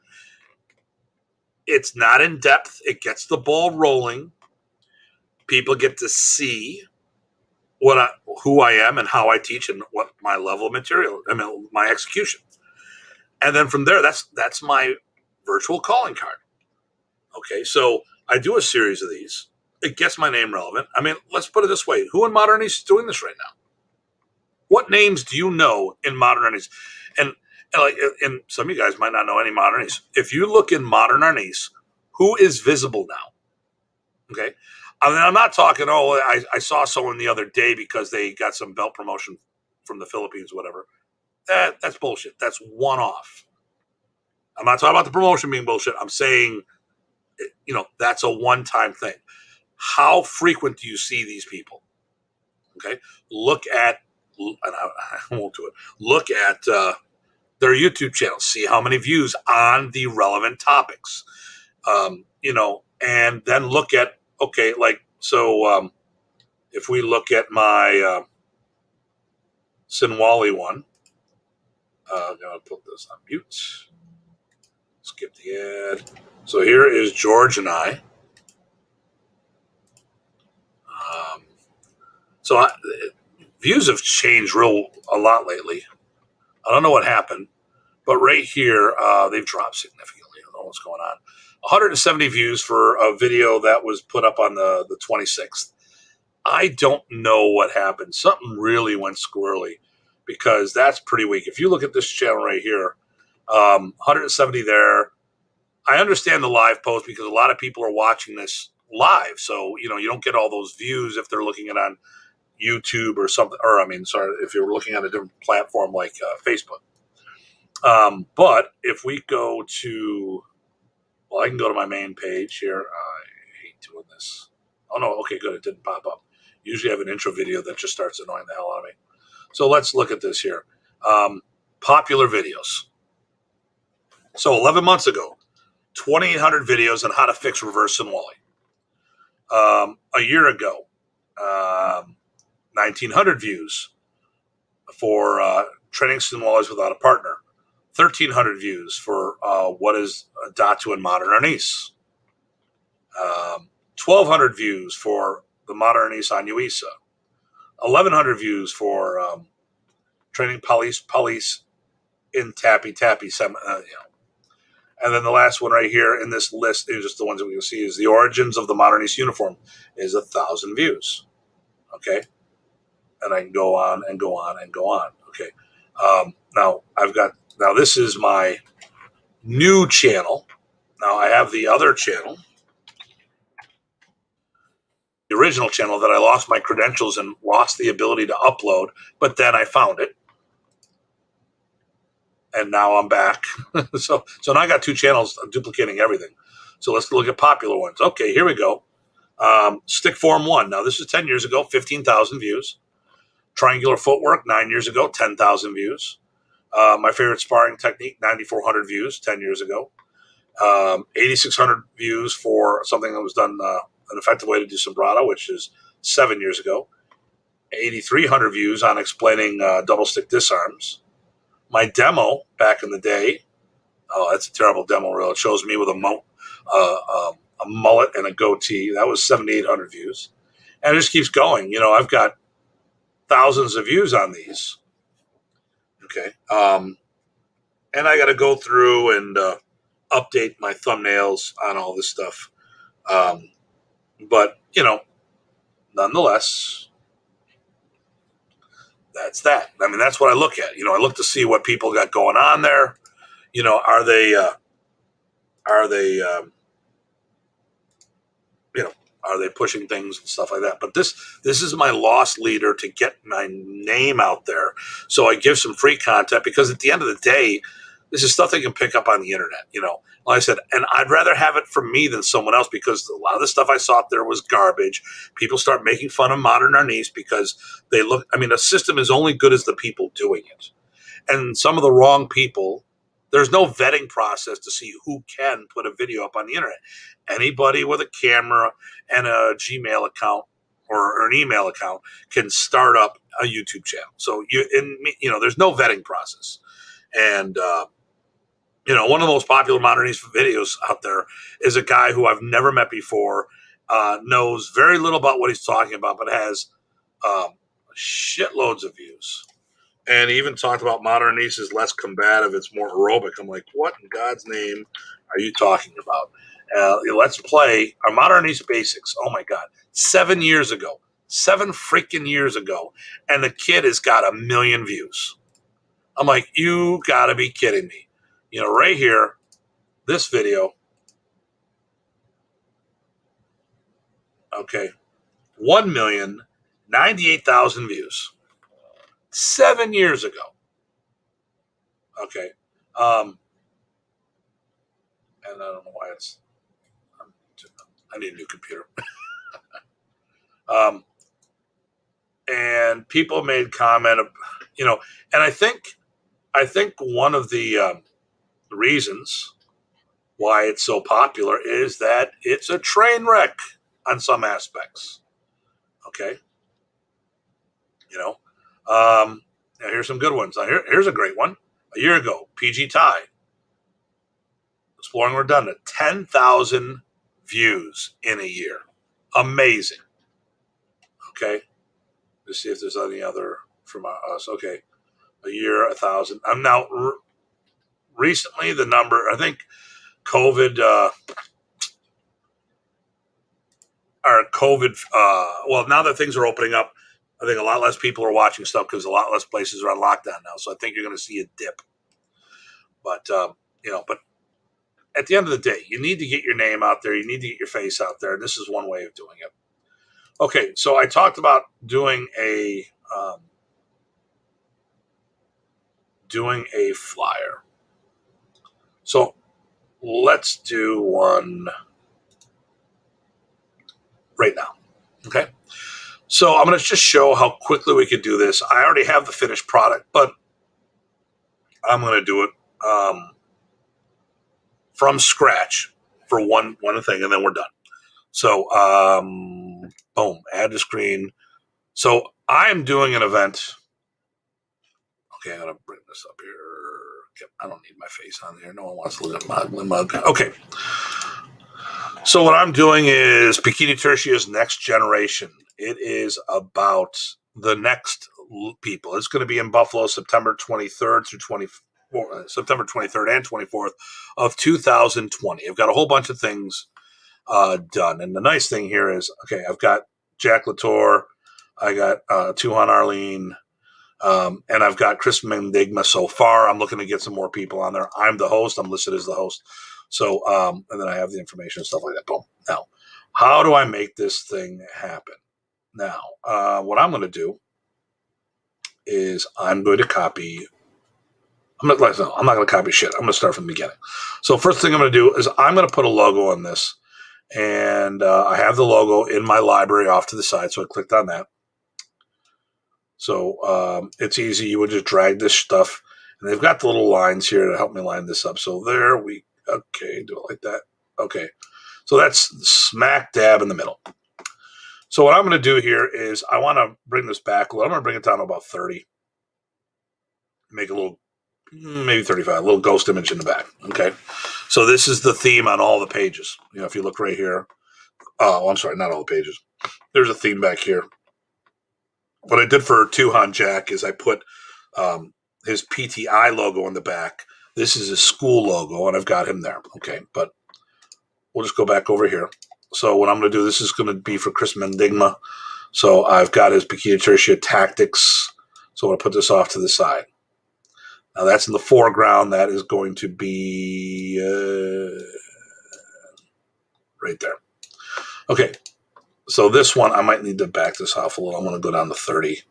It's not in depth. It gets the ball rolling. People get to see who I am and how I teach and what my level of material, my execution. And then from there, that's my virtual calling card. Okay, so I do a series of these. It gets my name relevant. Let's put it this way. Who in Modern East is doing this right now? What names do you know in Modern East? And some of you guys might not know any Modern East. If you look in Modern East, who is visible now? Okay. I'm not talking, I saw someone the other day because they got some belt promotion from the Philippines, whatever. That's bullshit. That's one-off. I'm not talking about the promotion being bullshit. I'm saying, that's a one-time thing. How frequent do you see these people? Okay. Look at, and I won't do it. Look at their YouTube channels. See how many views on the relevant topics. And then look at, if we look at my Sinwali one, I'm going to put this on mute. Skip the ad. So here is George and I. Views have changed a lot lately. I don't know what happened, but right here, they've dropped significantly. I don't know what's going on. 170 views for a video that was put up on the 26th. I don't know what happened. Something really went squirrely because that's pretty weak. If you look at this channel right here, 170 there. I understand the live post because a lot of people are watching this live. So, you don't get all those views if they're looking at it on YouTube or something, or I mean, sorry, if you're looking at a different platform like Facebook. But if we go to, well, I can go to my main page here. I hate doing this. Oh no, okay, good, it didn't pop up. Usually I have an intro video that just starts annoying the hell out of me. So let's look at this here. Popular videos. So 11 months ago, 2,800 videos on how to fix reverse Sinwali. A year ago, 1,900 views for training Sinwalis without a partner. 1,300 views for what is Datu and modern Arnis. 1,200 views for the modern Arnis on Uisa. 1,100 views for training police in Tappy. And then the last one right here in this list is just the ones that we can see is the origins of the modern East uniform is 1,000 views. Okay. And I can go on and go on and go on. Okay. Now this is my new channel. Now I have the other channel, the original channel that I lost my credentials and lost the ability to upload, but then I found it. And now I'm back. so now I got two channels duplicating everything. So let's look at popular ones. Okay, here we go. Stick Form 1. Now this is 10 years ago, 15,000 views. Triangular Footwork, 9 years ago, 10,000 views. My favorite sparring technique, 9,400 views 10 years ago. 8,600 views for something that was done, an effective way to do sombrado, which is 7 years ago. 8,300 views on explaining double stick disarms. My demo back in the day, oh, that's a terrible demo reel. It shows me with a mullet and a goatee. That was 7,800 views. And it just keeps going. You know, I've got thousands of views on these. Okay. And I got to go through and update my thumbnails on all this stuff. But, you know, nonetheless, that's that. I mean, that's what I look at. You know, I look to see what people got going on there. You know, are they, you know, are they pushing things and stuff like that? But this is my loss leader to get my name out there. So I give some free content because at the end of the day, this is stuff they can pick up on the internet, you know. Like I said, and I'd rather have it from me than someone else because a lot of the stuff I saw out there was garbage. People start making fun of modern Arnis because they look, I mean, a system is only good as the people doing it. And some of the wrong people, there's no vetting process to see who can put a video up on the internet. Anybody with a camera and a Gmail account or an email account can start up a YouTube channel. So you know, there's no vetting process. And, you know, one of the most popular modern Arnis videos out there is a guy who I've never met before, knows very little about what he's talking about, but has shitloads of views. And he even talked about modern Arnis is less combative, it's more aerobic. I'm like, what in God's name are you talking about? Let's play our modern Arnis basics. Oh my God, 7 years ago, 7 freaking years ago, and the kid has got 1 million views. I'm like, you gotta be kidding me. You know, right here, this video, okay, 1,098,000 views 7 years ago. Okay. And I don't know why I need a new computer. And people made comment of, you know, and I think one of the reasons why it's so popular is that it's a train wreck on some aspects. Okay. You know, now here's some good ones. Here's a great one. A year ago, PG Tie, Exploring Redundant, 10,000 views in a year. Amazing. Okay. Let's see if there's any other from us. Okay. A year, 1,000. I'm now recently the number, I think COVID, well, now that things are opening up, I think a lot less people are watching stuff because a lot less places are on lockdown now. So I think you're going to see a dip. But, you know, but at the end of the day, you need to get your name out there. You need to get your face out there. And this is one way of doing it. Okay, so I talked about doing a flyer. So let's do one right now. Okay. So I'm going to just show how quickly we could do this. I already have the finished product, but I'm going to do it from scratch for one thing, and then we're done. So, boom, add to screen. So I'm doing an event. Okay, I'm going to bring this up here. I don't need my face on there. No one wants to look at my ugly mug. Okay. So what I'm doing is Bikini Tertia's Next Generation. It is about the next people. It's going to be in Buffalo, September 23rd through 24th, September 23rd and 24th of 2020. I've got a whole bunch of things done. And the nice thing here is, okay, I've got Jack Latour, I got Tuhan Arlene, and I've got Chris Mendigma so far. I'm looking to get some more people on there. I'm the host. I'm listed as the host. So, and then I have the information and stuff like that. Boom. Now, how do I make this thing happen? Now, what I'm going to do is I'm going to copy. I'm not going to copy shit. I'm going to start from the beginning. So first thing I'm going to do is I'm going to put a logo on this. And I have the logo in my library off to the side. So I clicked on that. So it's easy. You would just drag this stuff. And they've got the little lines here to help me line this up. So there we, okay, do it like that. Okay. So that's smack dab in the middle. So what I'm going to do here is I want to bring this back a little. I'm going to bring it down to about 30. Make a little, maybe 35, a little ghost image in the back. Okay. So this is the theme on all the pages. You know, if you look right here. Oh, I'm sorry, not all the pages. There's a theme back here. What I did for Tuhan Jack is I put his PTI logo in the back. This is his school logo, and I've got him there. Okay, but we'll just go back over here. So what I'm going to do, this is going to be for Chris Mendigma. So I've got his Bikini Tertia Tactics. So I'm going to put this off to the side. Now that's in the foreground. That is going to be right there. Okay. So this one, I might need to back this off a little. I'm going to go down to 30.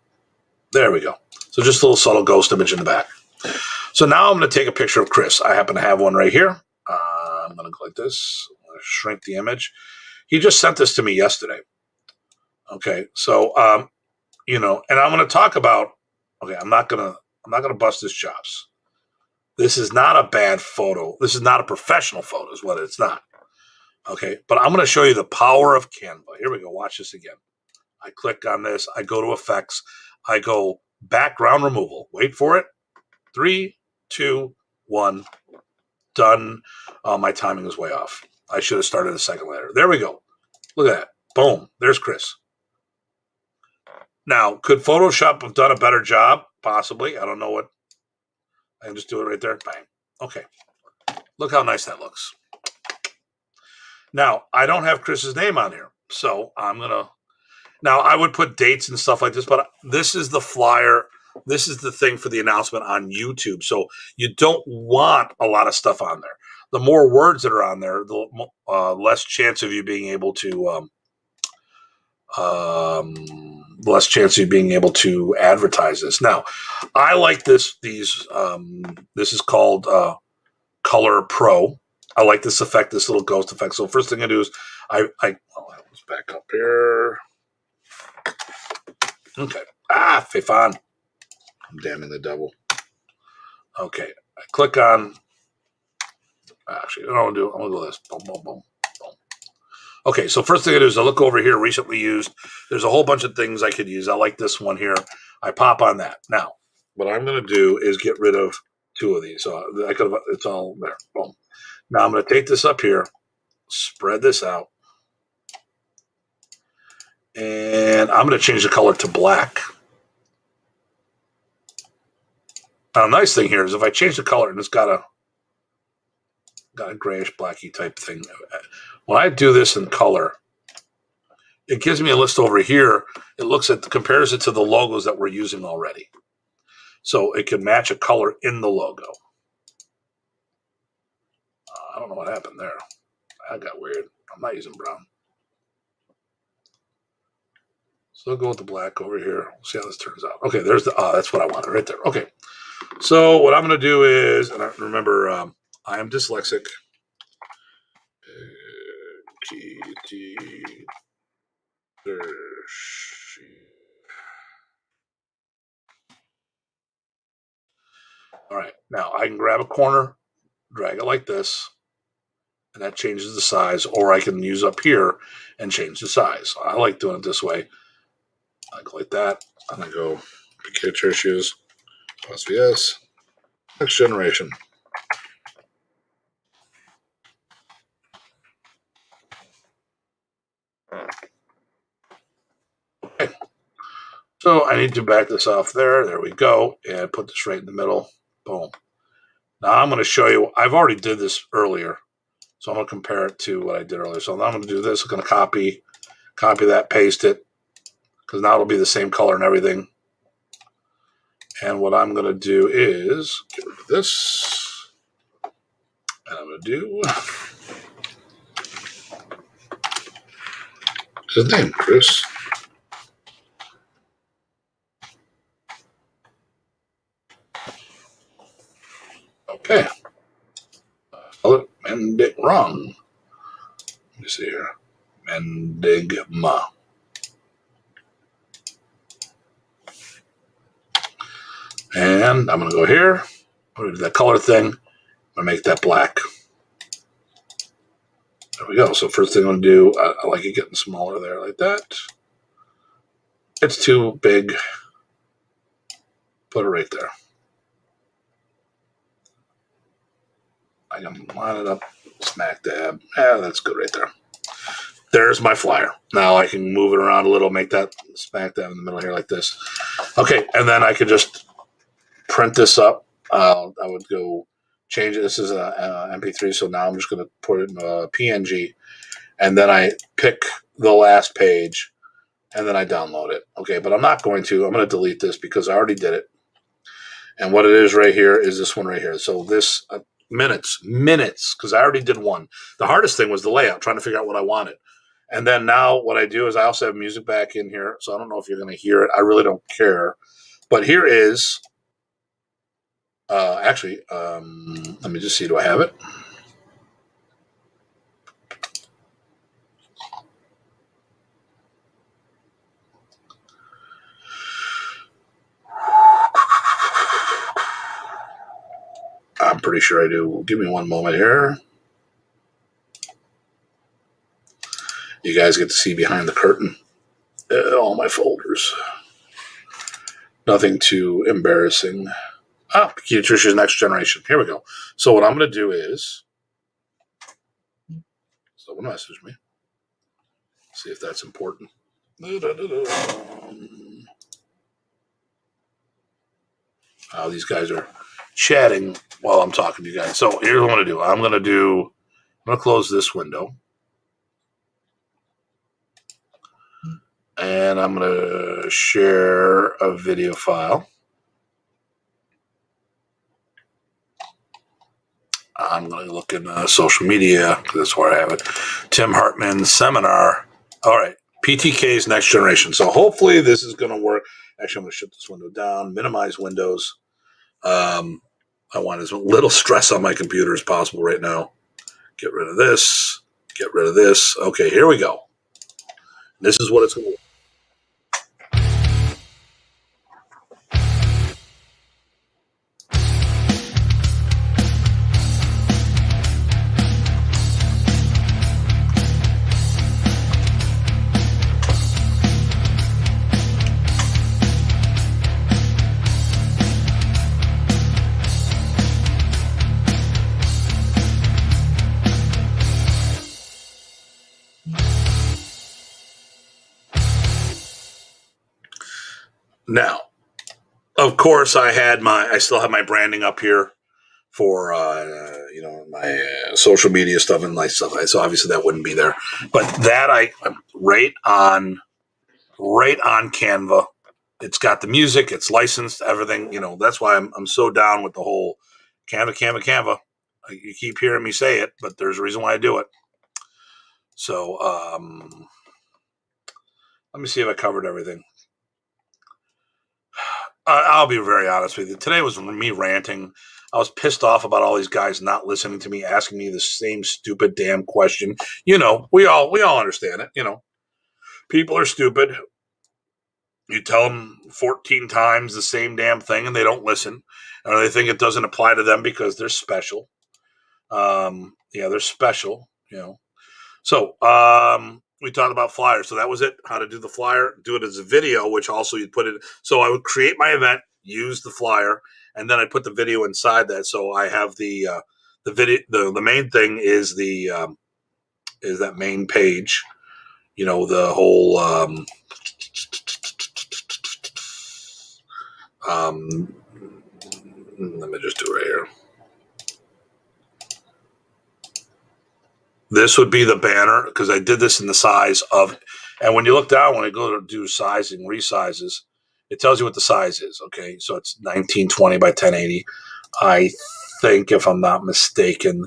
There we go. So just a little subtle ghost image in the back. So now I'm going to take a picture of Chris. I happen to have one right here. I'm going to go like this. I'm going to shrink the image. He just sent this to me yesterday. Okay. So, you know, and I'm going to talk about, okay, I'm not going to bust his chops. This is not a bad photo. This is not a professional photo is what it's not. Okay, but I'm going to show you the power of Canva. Here we go. Watch this again. I click on this. I go to effects. I go background removal. Wait for it. 3, 2, 1. Done. My timing is way off. I should have started a second later. There we go. Look at that. Boom. There's Chris. Now, could Photoshop have done a better job? Possibly. I don't know what. I can just do it right there. Bang. Okay. Look how nice that looks. Now, I don't have Chris's name on here, so I'm going to... Now, I would put dates and stuff like this, but this is the flyer. This is the thing for the announcement on YouTube, so you don't want a lot of stuff on there. The more words that are on there, the less chance of you being able to... less chance of you being able to advertise this. Now, I like this. This is called Color Pro. I like this effect, this little ghost effect. So first thing I do is let's back up here. Okay. Fifan. I'm damning the devil. Okay. I click on. Actually, I don't do. I'm gonna do this. Boom, boom, boom, boom. Okay. So first thing I do is I look over here. Recently used. There's a whole bunch of things I could use. I like this one here. I pop on that. Now, what I'm gonna do is get rid of 2 of these. So I could have. It's all there. Boom. Now I'm going to take this up here, spread this out, and I'm going to change the color to black. Now, the nice thing here is if I change the color and it's got a grayish blacky type thing, when I do this in color, it gives me a list over here. It compares it to the logos that we're using already. So it can match a color in the logo. I don't know what happened there. That got weird. I'm not using brown. So I'll go with the black over here. We'll see how this turns out. Okay, there's the, that's what I wanted right there. Okay. So what I'm going to do is, and I remember I am dyslexic. All right, now I can grab a corner, drag it like this, and that changes the size, or I can use up here and change the size. I like doing it this way. I go like that, and I go PK issues, SVS, next generation. Okay. So I need to back this off there. There we go, and put this right in the middle. Boom. Now I'm going to show you. I've already did this earlier, so I'm going to compare it to what I did earlier. So now I'm going to do this. I'm going to copy that, paste it, because now it'll be the same color and everything. And what I'm going to do is get rid of this. And I'm going to do his name, Chris. Okay. Spell it Mendig wrong. Let me see here. Mendigma. And I'm going to go here. I'm going to do that color thing. I'm going to make that black. There we go. So first thing I'm going to do, I like it getting smaller there like that. It's too big. Put it right there. I can line it up, smack dab. Yeah, that's good right there. There's my flyer. Now I can move it around a little, make that smack dab in the middle here like this. Okay, and then I could just print this up. I would go change it. This is a MP3, so now I'm just going to put it in a PNG, and then I pick the last page, and then I download it. Okay, but I'm not going to. I'm going to delete this because I already did it. And what it is right here is this one right here. So this minutes, because I already did one. The hardest thing was the layout, trying to figure out what I wanted. And then now what I do is I also have music back in here, so I don't know if you're going to hear it. I really don't care. But here is, let me just see, do I have it? I'm pretty sure I do. Give me one moment here. You guys get to see behind the curtain. All my folders. Nothing too embarrassing. Pediatrician's Next Generation. Here we go. So what I'm going to do is, someone message me. See if that's important. These guys are chatting while I'm talking to you guys. So here's what I'm going to do. I'm going to close this window. And I'm going to share a video file. I'm going to look in social media because that's where I have it. Tim Hartman seminar. All right. PTK's Next Generation. So hopefully this is going to work. Actually, I'm going to shut this window down, minimize windows. I want as little stress on my computer as possible right now. Get rid of this. Get rid of this. Okay, here we go. This is what it's going to look like. Now, of course, I still have my branding up here for my social media stuff and like stuff. So obviously that wouldn't be there, but that I'm right on Canva. It's got the music, it's licensed, everything. That's why I'm so down with the whole Canva. You keep hearing me say it, but there's a reason why I do it. So Let me see if I covered everything. I'll be very honest with you. Today was me ranting. I was pissed off about all these guys not listening to me, asking me the same stupid damn question. We all understand it. People are stupid. You tell them 14 times the same damn thing and they don't listen, or they think it doesn't apply to them because they're special. Yeah, they're special. So we talked about flyers. So that was it. How to do the flyer, do it as a video, which also you'd put it. So I would create my event, use the flyer, and then I put the video inside that. So I have the video. The main thing is is that main page. The whole. Let me just do it right here. This would be the banner because I did this in the size of, and when you look down, when I go to do sizing, resizes, it tells you what the size is. Okay, so it's 1920 by 1080. I think, if I'm not mistaken,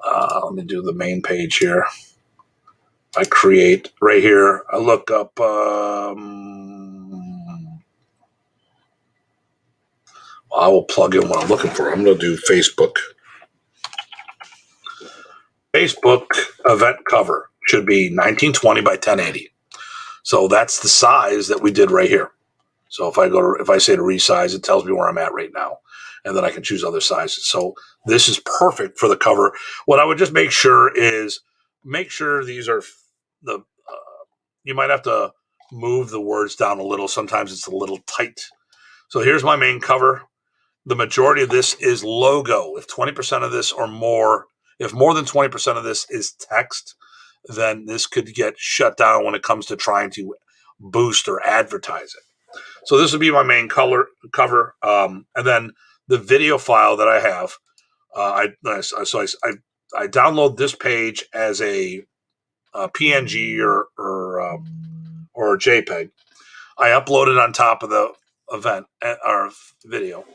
let me do the main page here. I create right here. I look up. I will plug in what I'm looking for. I'm going to do Facebook. Facebook event cover should be 1920 by 1080. So that's the size that we did right here. So if I say to resize, it tells me where I'm at right now, and then I can choose other sizes. So this is perfect for the cover. What I would just make sure these are the. You might have to move the words down a little. Sometimes it's a little tight. So here's my main cover. The majority of this is logo. If 20% of this or more, if more than 20% of this is text, then this could get shut down when it comes to trying to boost or advertise it. So this would be my main cover, and then the video file that I have. I download this page as a PNG or a JPEG. I upload it on top of the event or video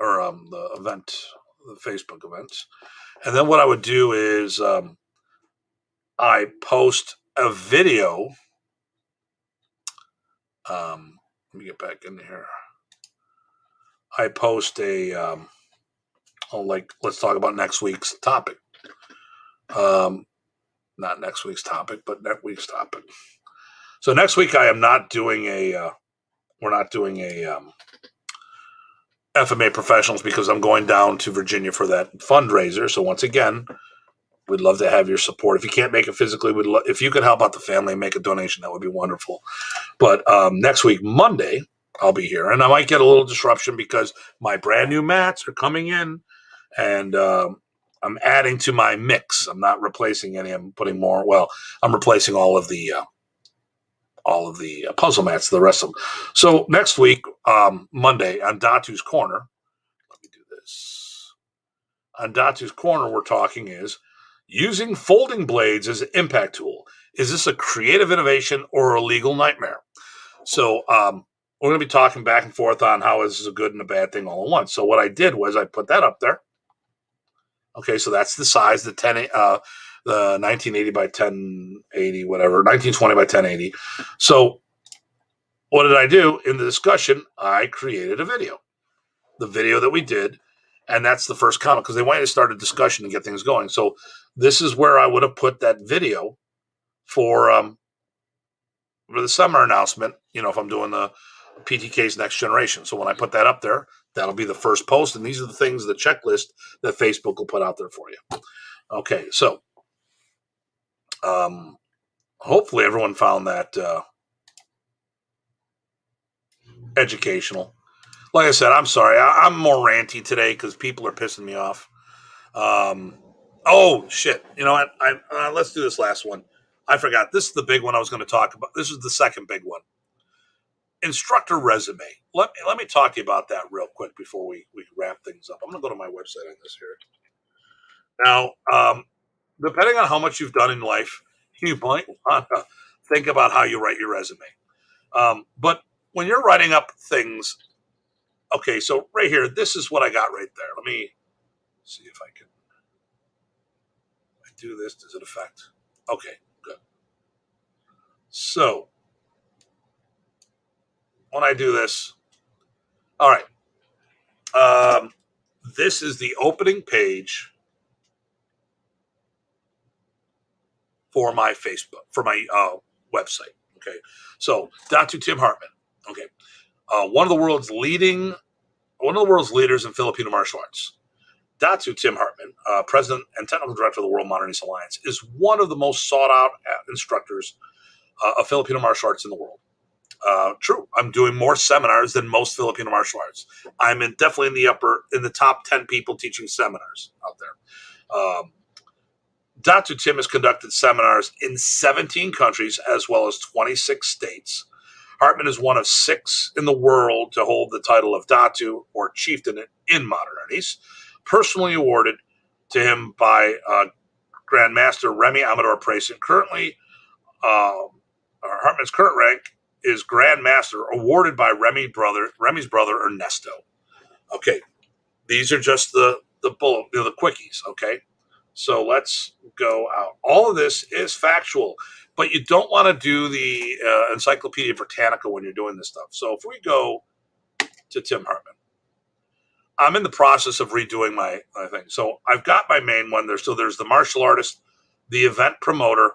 or the event, the Facebook events, and then what I would do is I post a video. Let me get back in here. I post a let's talk about next week's topic. Not next week's topic, but next week's topic. So next week I am not doing we're not doing a FMA Professionals because I'm going down to Virginia for that fundraiser. So once again, we'd love to have your support. If you can't make it physically, if you can help out the family and make a donation, that would be wonderful. But next week, Monday, I'll be here, and I might get a little disruption because my brand new mats are coming in, and I'm adding to my mix. I'm not replacing any. I'm putting more. Well, I'm replacing all of the puzzle mats, the rest of them. So next week, Monday, on Datu's Corner, let me do this. On Datu's Corner, we're talking is using folding blades as an impact tool. Is this a creative innovation or a legal nightmare? So we're going to be talking back and forth on how this is a good and a bad thing all at once. So what I did was I put that up there. Okay, so that's the size, the 1980 by 1080, whatever, 1920 by 1080. So what did I do in the discussion? I created a video, the video that we did, and that's the first comment because they wanted to start a discussion and get things going. So this is where I would have put that video for the summer announcement. If I'm doing the PTK's Next Generation. So when I put that up there, that'll be the first post, and these are the things, the checklist that Facebook will put out there for you. Okay, so hopefully everyone found that educational. Like I said, I'm sorry. I'm more ranty today because people are pissing me off. Oh, shit. You know what? Let's do this last one. I forgot. This is the big one I was going to talk about. This is the second big one. Instructor resume. Let me talk to you about that real quick before we wrap things up. I'm going to go to my website on this here. Now, depending on how much you've done in life, you might want to think about how you write your resume. But when you're writing up things, okay, so right here, this is what I got right there. Let me see if I can do this. Does it affect? Okay, good. So when I do this. All right. This is the opening page for my Facebook, for my website. Okay. So Datu Tim Hartman. Okay. One of the world's leaders in Filipino martial arts. Datu Tim Hartman, president and technical director of the World Modernist Alliance, is one of the most sought out instructors of Filipino martial arts in the world. True, I'm doing more seminars than most Filipino martial arts. I'm definitely in the top 10 people teaching seminars out there. Datu Tim has conducted seminars in 17 countries as well as 26 states. Hartman is one of 6 in the world to hold the title of Datu, or chieftain in modern Arnis, personally awarded to him by Grandmaster Remy Amador Presas. Currently, Hartman's current rank is Grandmaster, awarded by Remy's brother Ernesto. Okay, these are just the bullet, the quickies. Okay, so let's go out. All of this is factual, but you don't want to do the Encyclopedia Britannica when you're doing this stuff. So if we go to Tim Hartman, I'm in the process of redoing my thing. So I've got my main one there. So there's the martial artist, the event promoter,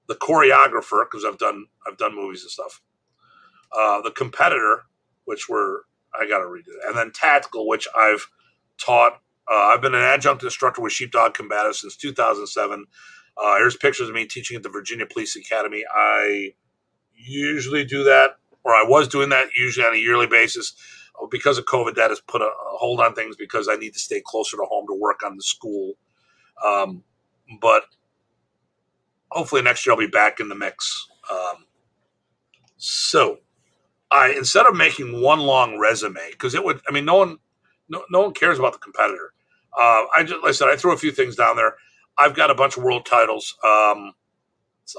the choreographer, because I've done movies and stuff, the competitor, which I got to redo, and then tactical, which I've taught. I've been an adjunct instructor with Sheepdog Combatives since 2007. Here's pictures of me teaching at the Virginia Police Academy. I usually do that, or I was doing that usually on a yearly basis. Because of COVID, that has put a hold on things because I need to stay closer to home to work on the school. But hopefully next year I'll be back in the mix. So instead of making one long resume, because no one cares about the competitor. Like I said, I threw a few things down there. I've got a bunch of world titles, a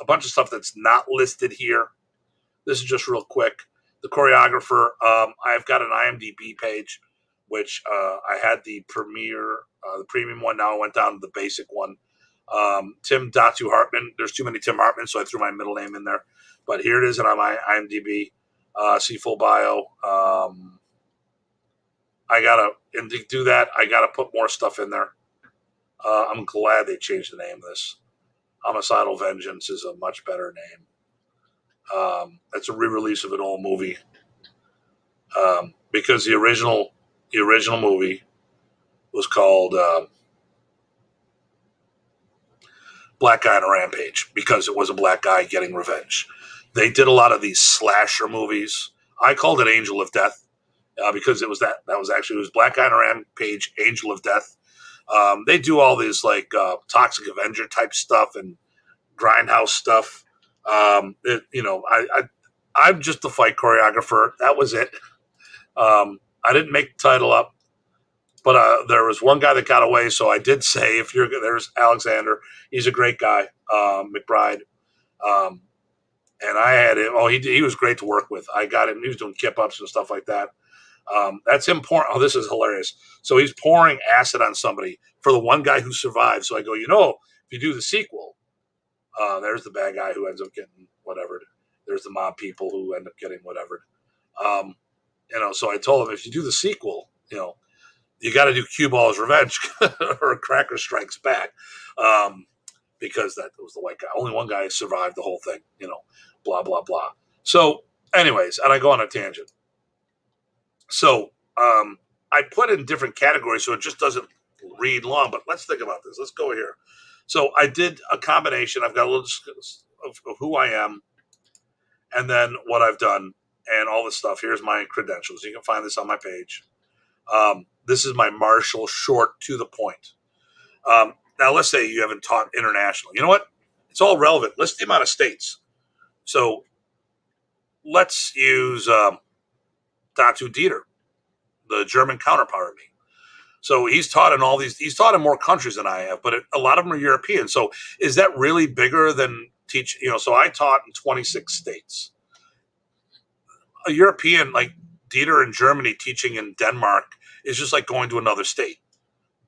bunch of stuff that's not listed here. This is just real quick. The choreographer, I've got an IMDb page, which I had the premium one. Now I went down to the basic one. Tim Datu Hartman. There's too many Tim Hartman, so I threw my middle name in there. But here it is on my IMDb. See full bio. And to do that, I gotta put more stuff in there. I'm glad they changed the name of this. Homicidal Vengeance is a much better name. It's a re-release of an old movie. Because the original movie was called Black Guy on a Rampage, because it was a black guy getting revenge. They did a lot of these slasher movies. I called it Angel of Death because it was Black Guy on a Rampage, Angel of Death. They do all these like Toxic Avenger type stuff and grindhouse stuff. I'm just the fight choreographer. That was it. I didn't make the title up, but there was one guy that got away. So I did say, there's Alexander. He's a great guy, McBride. And I had him. Oh, he was great to work with. I got him. He was doing kip ups and stuff like that. That's him pouring. Oh, this is hilarious. So he's pouring acid on somebody for the one guy who survived. So I go, if you do the sequel, there's the bad guy who ends up getting whatever. There's the mob people who end up getting whatever. So I told him, if you do the sequel, you got to do Cue Ball's Revenge or Cracker Strikes Back, because that was the white guy. Only one guy survived the whole thing, blah, blah, blah. So anyways, and I go on a tangent. So I put in different categories so it just doesn't read long, but let's think about this. Let's go here. So I did a combination. I've got a little of who I am and then what I've done and all this stuff. Here's my credentials. You can find this on my page. This is my martial short to the point. Now, let's say you haven't taught international. You know what? It's all relevant. List the amount of states. So let's use Datu Dieter, the German counterpart of me. So he's taught in more countries than I have, but a lot of them are European. So is that really bigger than teach? So I taught in 26 states. A European like Dieter in Germany teaching in Denmark is just like going to another state.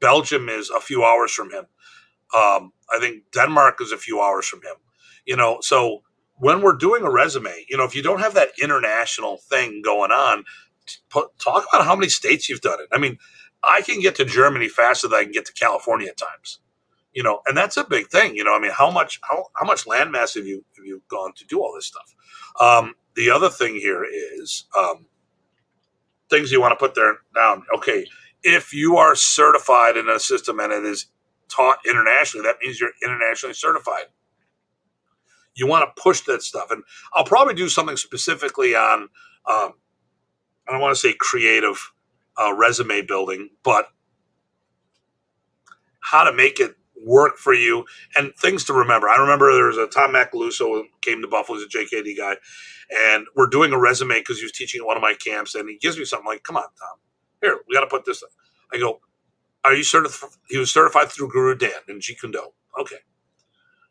Belgium is a few hours from him. I think Denmark is a few hours from him. So when we're doing a resume, if you don't have that international thing going on, talk about how many states you've done it. I mean, I can get to Germany faster than I can get to California at times. And that's a big thing. I mean, how much landmass have you gone to do all this stuff? The other thing here is things you want to put there down. Okay, if you are certified in a system and it is taught internationally, that means you're internationally certified. You want to push that stuff, and I'll probably do something specifically on. I don't want to say creative resume building, but how to make it work for you and things to remember. I remember there was a Tom Macaluso who came to Buffalo, he's a JKD guy, and we're doing a resume because he was teaching at one of my camps, and he gives me something like, come on, Tom, here, we got to put this in. I go, are you certified? He was certified through Guru Dan in Jeet Kune Do. Okay.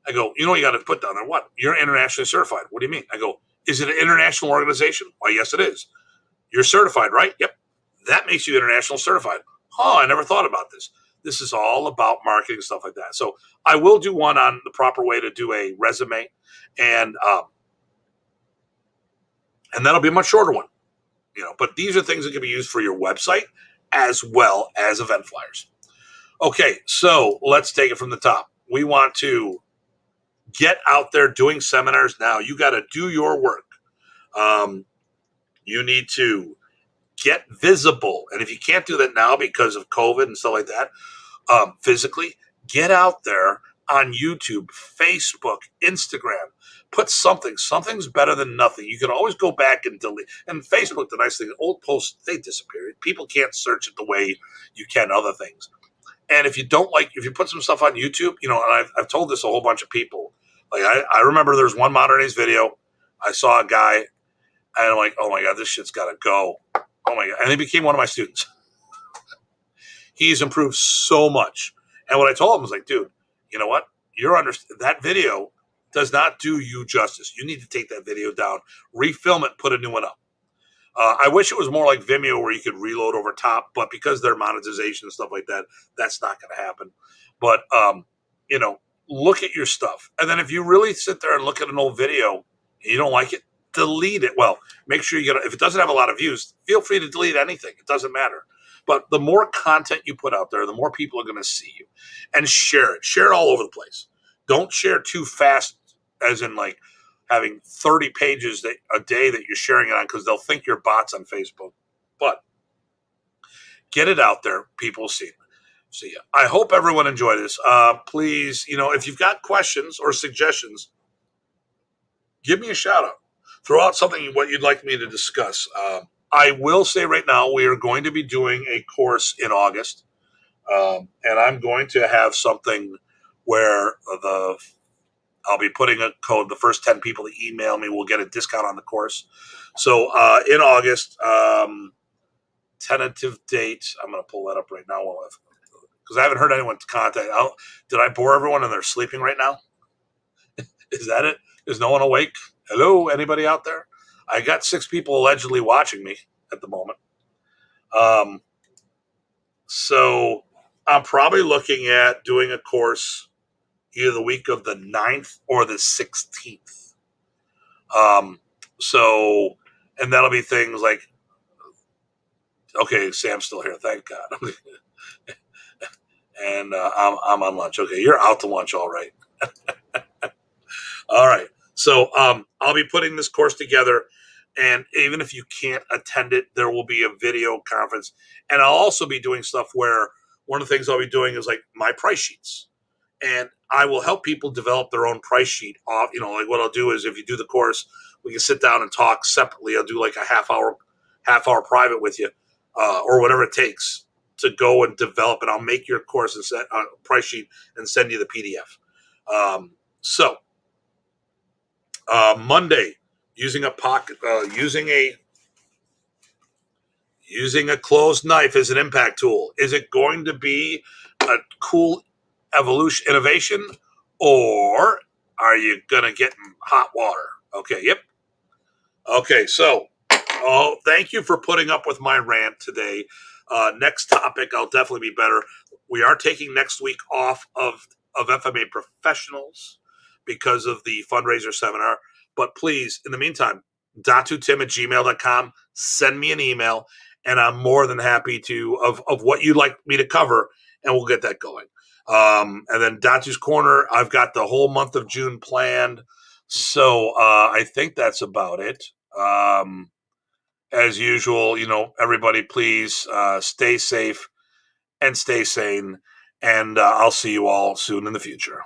I go, you got to put down there what? You're internationally certified. What do you mean? I go, is it an international organization? Why, yes, it is. You're certified, right? Yep. That makes you international certified. Oh, I never thought about this. This is all about marketing, stuff like that. So I will do one on the proper way to do a resume, and that'll be a much shorter one. But these are things that can be used for your website as well as event flyers. Okay, so let's take it from the top. We want to get out there doing seminars now. You got to do your work. You need to get visible. And if you can't do that now because of COVID and stuff like that, physically, get out there on YouTube, Facebook, Instagram. Put something. Something's better than nothing. You can always go back and delete. And Facebook, the nice thing, old posts, they disappear. People can't search it the way you can other things. And if you put some stuff on YouTube, and I've told this a whole bunch of people. Like I remember there's one Modern Days video. I saw a guy, and I'm like, oh my God, this shit's got to go. Oh my God. And he became one of my students. He's improved so much. And what I told him was like, dude, you know what? That video does not do you justice. You need to take that video down, refilm it, put a new one up. I wish it was more like Vimeo where you could reload over top, but because their monetization and stuff like that, that's not going to happen. But, look at your stuff. And then if you really sit there and look at an old video and you don't like it, delete it. Well, make sure if it doesn't have a lot of views, feel free to delete anything. It doesn't matter. But the more content you put out there, the more people are going to see you. And share it. Share it all over the place. Don't share too fast, as in like having 30 pages a day that you're sharing it on, because they'll think you're bots on Facebook. But get it out there. People see it. See ya. I hope everyone enjoyed this. Please, if you've got questions or suggestions, give me a shout out. Throw out what you'd like me to discuss. I will say right now, we are going to be doing a course in August. And I'm going to have something where I'll be putting a code. The first 10 people that email me will get a discount on the course. So in August, tentative date. I'm going to pull that up right now because I haven't heard anyone contact. Did I bore everyone and they're sleeping right now? Is that it? Is no one awake? Hello, anybody out there? I got 6 people allegedly watching me at the moment. So I'm probably looking at doing a course either the week of the 9th or the 16th. And that'll be things like, okay, Sam's still here, thank God. And I'm on lunch. Okay, you're out to lunch, all right. All right. So I'll be putting this course together, and even if you can't attend it, there will be a video conference. And I'll also be doing stuff where one of the things I'll be doing is like my price sheets. And I will help people develop their own price sheet off. Like what I'll do is if you do the course, we can sit down and talk separately. I'll do like a half hour private with you, or whatever it takes to go and develop. And I'll make your course and set a price sheet and send you the PDF. Monday, using a pocket, using a closed knife as an impact tool. Is it going to be a cool innovation, or are you going to get hot water? Okay, yep. Okay, so thank you for putting up with my rant today. Next topic, I'll definitely be better. We are taking next week off of FMA Professionals because of the fundraiser seminar. But please, in the meantime, datutim@gmail.com. Send me an email, and I'm more than happy to of what you'd like me to cover, and we'll get that going. And then Datu's Corner, I've got the whole month of June planned. So I think that's about it. As usual, everybody, please stay safe and stay sane. And I'll see you all soon in the future.